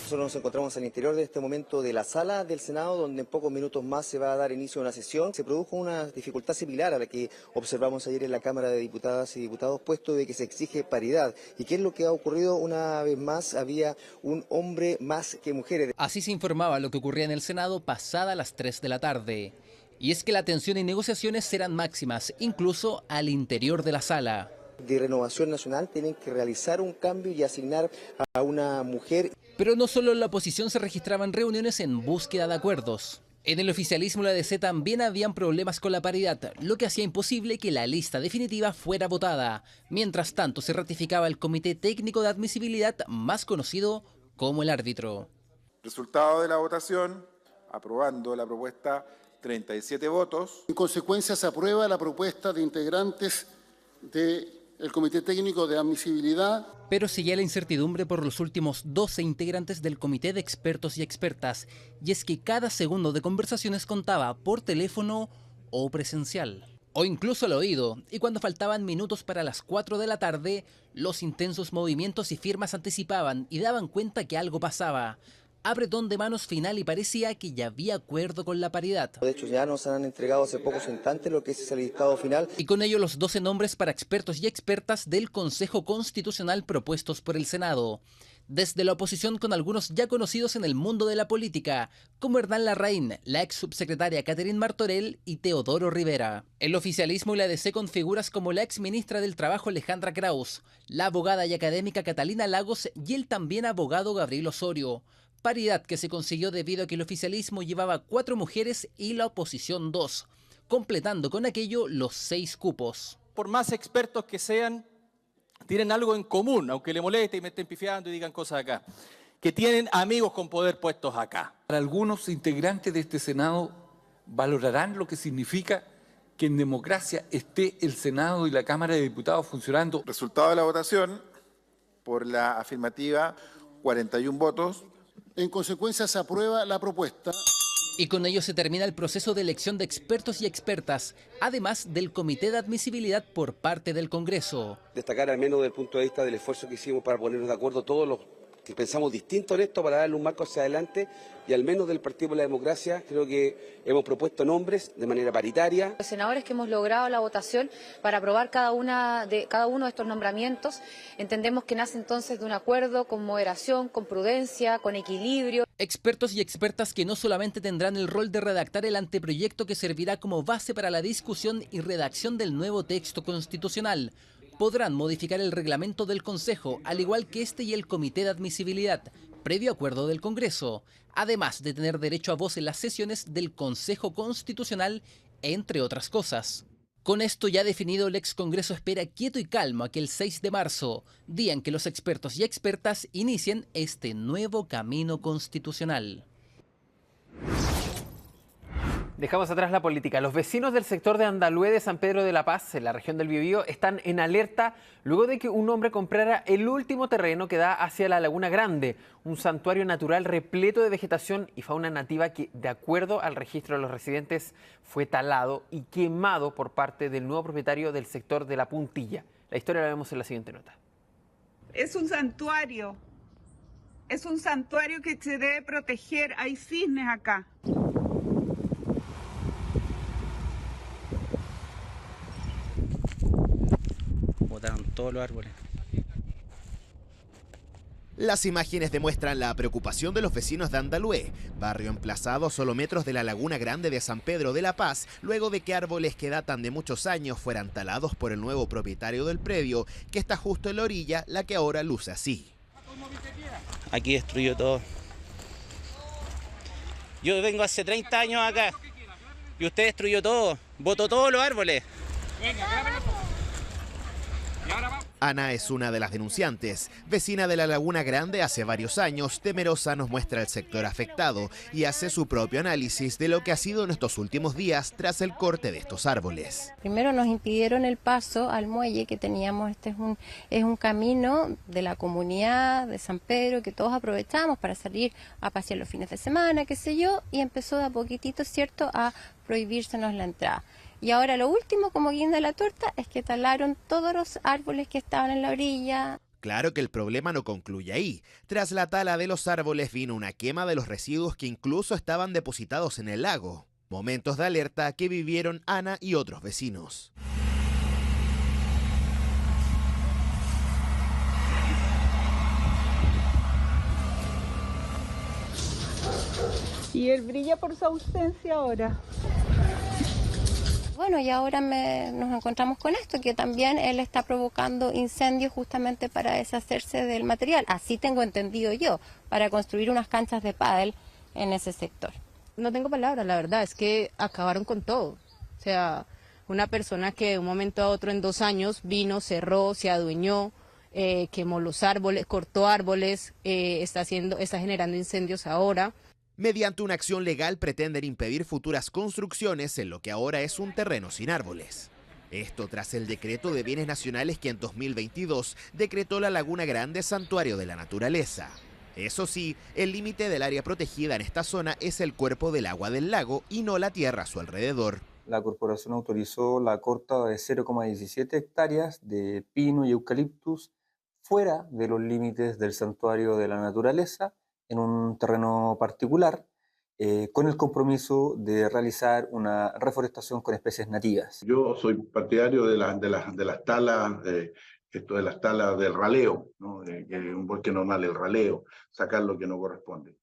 S8: Nosotros nos encontramos al interior de este momento de la sala del Senado, donde en pocos minutos más se va a dar inicio a una sesión. Se produjo una dificultad similar a la que observamos ayer en la Cámara de Diputadas y Diputados, puesto de que se exige paridad. ¿Y qué es lo que ha ocurrido? Una vez más había un hombre más que mujeres.
S16: Así se informaba lo que ocurría en el Senado pasada las 3 de la tarde. Y es que la tensión y negociaciones serán máximas, incluso al interior de la sala.
S8: De Renovación Nacional tienen que realizar un cambio y asignar a una mujer.
S16: Pero no solo en la oposición se registraban reuniones en búsqueda de acuerdos. En el oficialismo y la DC también habían problemas con la paridad, lo que hacía imposible que la lista definitiva fuera votada. Mientras tanto, se ratificaba el Comité Técnico de Admisibilidad, más conocido como el árbitro.
S17: Resultado de la votación, aprobando la propuesta, 37 votos.
S19: En consecuencia, se aprueba la propuesta de integrantes del Comité Técnico de Admisibilidad.
S16: Pero seguía la incertidumbre por los últimos 12 integrantes del Comité de Expertos y Expertas, y es que cada segundo de conversaciones contaba por teléfono o presencial, o incluso al oído, y cuando faltaban minutos para las 4 de la tarde, los intensos movimientos y firmas anticipaban y daban cuenta que algo pasaba. Apretón de manos final y parecía que ya había acuerdo con la paridad.
S8: De hecho, ya nos han entregado hace pocos instantes lo que es el listado final.
S16: Y con ello los 12 nombres para expertos y expertas del Consejo Constitucional propuestos por el Senado. Desde la oposición, con algunos ya conocidos en el mundo de la política, como Hernán Larraín, la ex subsecretaria Catherine Martorell y Teodoro Rivera. El oficialismo y la DC con figuras como la ex ministra del Trabajo Alejandra Kraus, la abogada y académica Catalina Lagos y el también abogado Gabriel Osorio. Paridad que se consiguió debido a que el oficialismo llevaba 4 mujeres y la oposición 2, completando con aquello los 6 cupos.
S20: Por más expertos que sean, tienen algo en común, aunque le moleste y me estén pifiando y digan cosas acá, que tienen amigos con poder puestos acá.
S21: Algunos integrantes de este Senado valorarán lo que significa que en democracia esté el Senado y la Cámara de Diputados funcionando.
S17: Resultado de la votación, por la afirmativa, 41 votos.
S19: En consecuencia, se aprueba la propuesta.
S16: Y con ello se termina el proceso de elección de expertos y expertas, además del Comité de Admisibilidad por parte del Congreso.
S27: Destacar al menos desde el punto de vista del esfuerzo que hicimos para ponernos de acuerdo todos los que pensamos distinto en esto, para darle un marco hacia adelante, y al menos del Partido por la Democracia creo que hemos propuesto nombres de manera paritaria.
S28: Los senadores que hemos logrado la votación para aprobar cada uno de estos nombramientos, entendemos que nace entonces de un acuerdo con moderación, con prudencia, con equilibrio.
S16: Expertos y expertas que no solamente tendrán el rol de redactar el anteproyecto que servirá como base para la discusión y redacción del nuevo texto constitucional, podrán modificar el reglamento del Consejo, al igual que este y el Comité de Admisibilidad, previo acuerdo del Congreso, además de tener derecho a voz en las sesiones del Consejo Constitucional, entre otras cosas. Con esto ya definido, el ex Congreso espera quieto y calmo a que el 6 de marzo, día en que los expertos y expertas inicien este nuevo camino constitucional.
S2: Dejamos atrás la política. Los vecinos del sector de Andalhué de San Pedro de la Paz, en la región del Biobío, están en alerta luego de que un hombre comprara el último terreno que da hacia la Laguna Grande, un santuario natural repleto de vegetación y fauna nativa que, de acuerdo al registro de los residentes, fue talado y quemado por parte del nuevo propietario del sector de La Puntilla. La historia la vemos en la siguiente nota.
S29: Es un santuario que se debe proteger. Hay cisnes acá.
S30: Botaron todos los árboles.
S31: Las imágenes demuestran la preocupación de los vecinos de Andalhué, barrio emplazado a solo metros de la Laguna Grande de San Pedro de la Paz, luego de que árboles que datan de muchos años fueran talados por el nuevo propietario del predio, que está justo en la orilla, la que ahora luce así.
S30: Aquí destruyó todo. Yo vengo hace 30 años acá y usted destruyó todo, botó todos los árboles.
S31: Ana es una de las denunciantes. Vecina de la Laguna Grande hace varios años, temerosa nos muestra el sector afectado y hace su propio análisis de lo que ha sido en estos últimos días tras el corte de estos árboles.
S1: Primero nos impidieron el paso al muelle que teníamos. Este es un camino de la comunidad de San Pedro que todos aprovechamos para salir a pasear los fines de semana, qué sé yo, y empezó de a poquitito, ¿cierto?, a prohibírsenos la entrada. Y ahora lo último, como guinda de la torta, es que talaron todos los árboles que estaban en la orilla.
S31: Claro que el problema no concluye ahí. Tras la tala de los árboles vino una quema de los residuos que incluso estaban depositados en el lago. Momentos de alerta que vivieron Ana y otros vecinos.
S29: Y él brilla por su ausencia ahora.
S1: Bueno, y ahora nos encontramos con esto, que también él está provocando incendios justamente para deshacerse del material. Así tengo entendido yo, para construir unas canchas de pádel en ese sector.
S5: No tengo palabras, la verdad, es que acabaron con todo. O sea, una persona que de un momento a otro en 2 años vino, cerró, se adueñó, quemó los árboles, cortó árboles, está generando incendios ahora.
S31: Mediante una acción legal pretenden impedir futuras construcciones en lo que ahora es un terreno sin árboles. Esto tras el decreto de bienes nacionales que en 2022 decretó la Laguna Grande Santuario de la Naturaleza. Eso sí, el límite del área protegida en esta zona es el cuerpo del agua del lago y no la tierra a su alrededor.
S6: La corporación autorizó la corta de 0,17 hectáreas de pino y eucaliptus fuera de los límites del Santuario de la Naturaleza, en un terreno particular, con el compromiso de realizar una reforestación con especies nativas.
S7: Yo soy partidario de las talas, esto de las talas del raleo, ¿no? Un bosque normal, el raleo, sacar lo que no corresponde.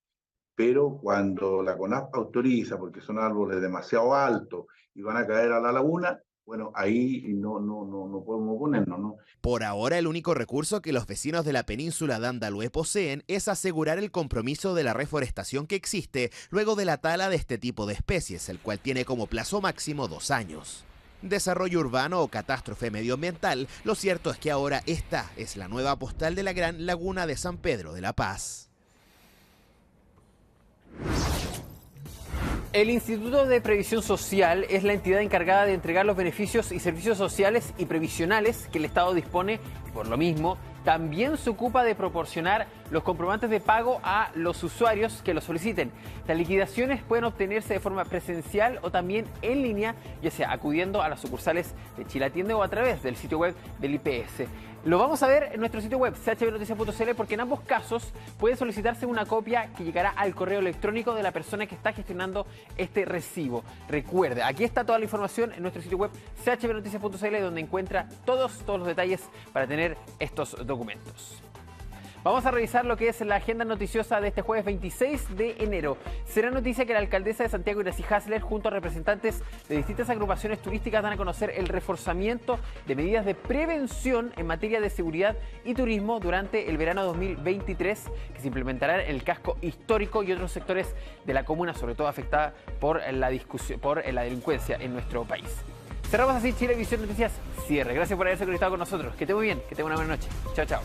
S7: Pero cuando la CONAF autoriza, porque son árboles demasiado altos y van a caer a la laguna, bueno, ahí no podemos oponernos, ¿no?
S31: Por ahora, el único recurso que los vecinos de la península de Andalué poseen es asegurar el compromiso de la reforestación que existe luego de la tala de este tipo de especies, el cual tiene como plazo máximo 2 años. Desarrollo urbano o catástrofe medioambiental, lo cierto es que ahora esta es la nueva postal de la gran laguna de San Pedro de la Paz.
S2: El Instituto de Previsión Social es la entidad encargada de entregar los beneficios y servicios sociales y previsionales que el Estado dispone. Por lo mismo, también se ocupa de proporcionar los comprobantes de pago a los usuarios que los soliciten. Las liquidaciones pueden obtenerse de forma presencial o también en línea, ya sea acudiendo a las sucursales de Chilatiende o a través del sitio web del IPS. Lo vamos a ver en nuestro sitio web, chbnoticias.cl, porque en ambos casos puede solicitarse una copia que llegará al correo electrónico de la persona que está gestionando este recibo. Recuerde, aquí está toda la información en nuestro sitio web, chbnoticias.cl, donde encuentra todos los detalles para tener estos documentos. Vamos a revisar lo que es la agenda noticiosa de este jueves 26 de enero. Será noticia que la alcaldesa de Santiago, Iracy Hasler, junto a representantes de distintas agrupaciones turísticas, dan a conocer el reforzamiento de medidas de prevención en materia de seguridad y turismo durante el verano 2023, que se implementará en el casco histórico y otros sectores de la comuna, sobre todo afectada por la delincuencia en nuestro país. Cerramos así Chilevisión Noticias Cierre. Gracias por haberse conectado con nosotros. Que esté muy bien, que tenga una buena noche. Chao, chao.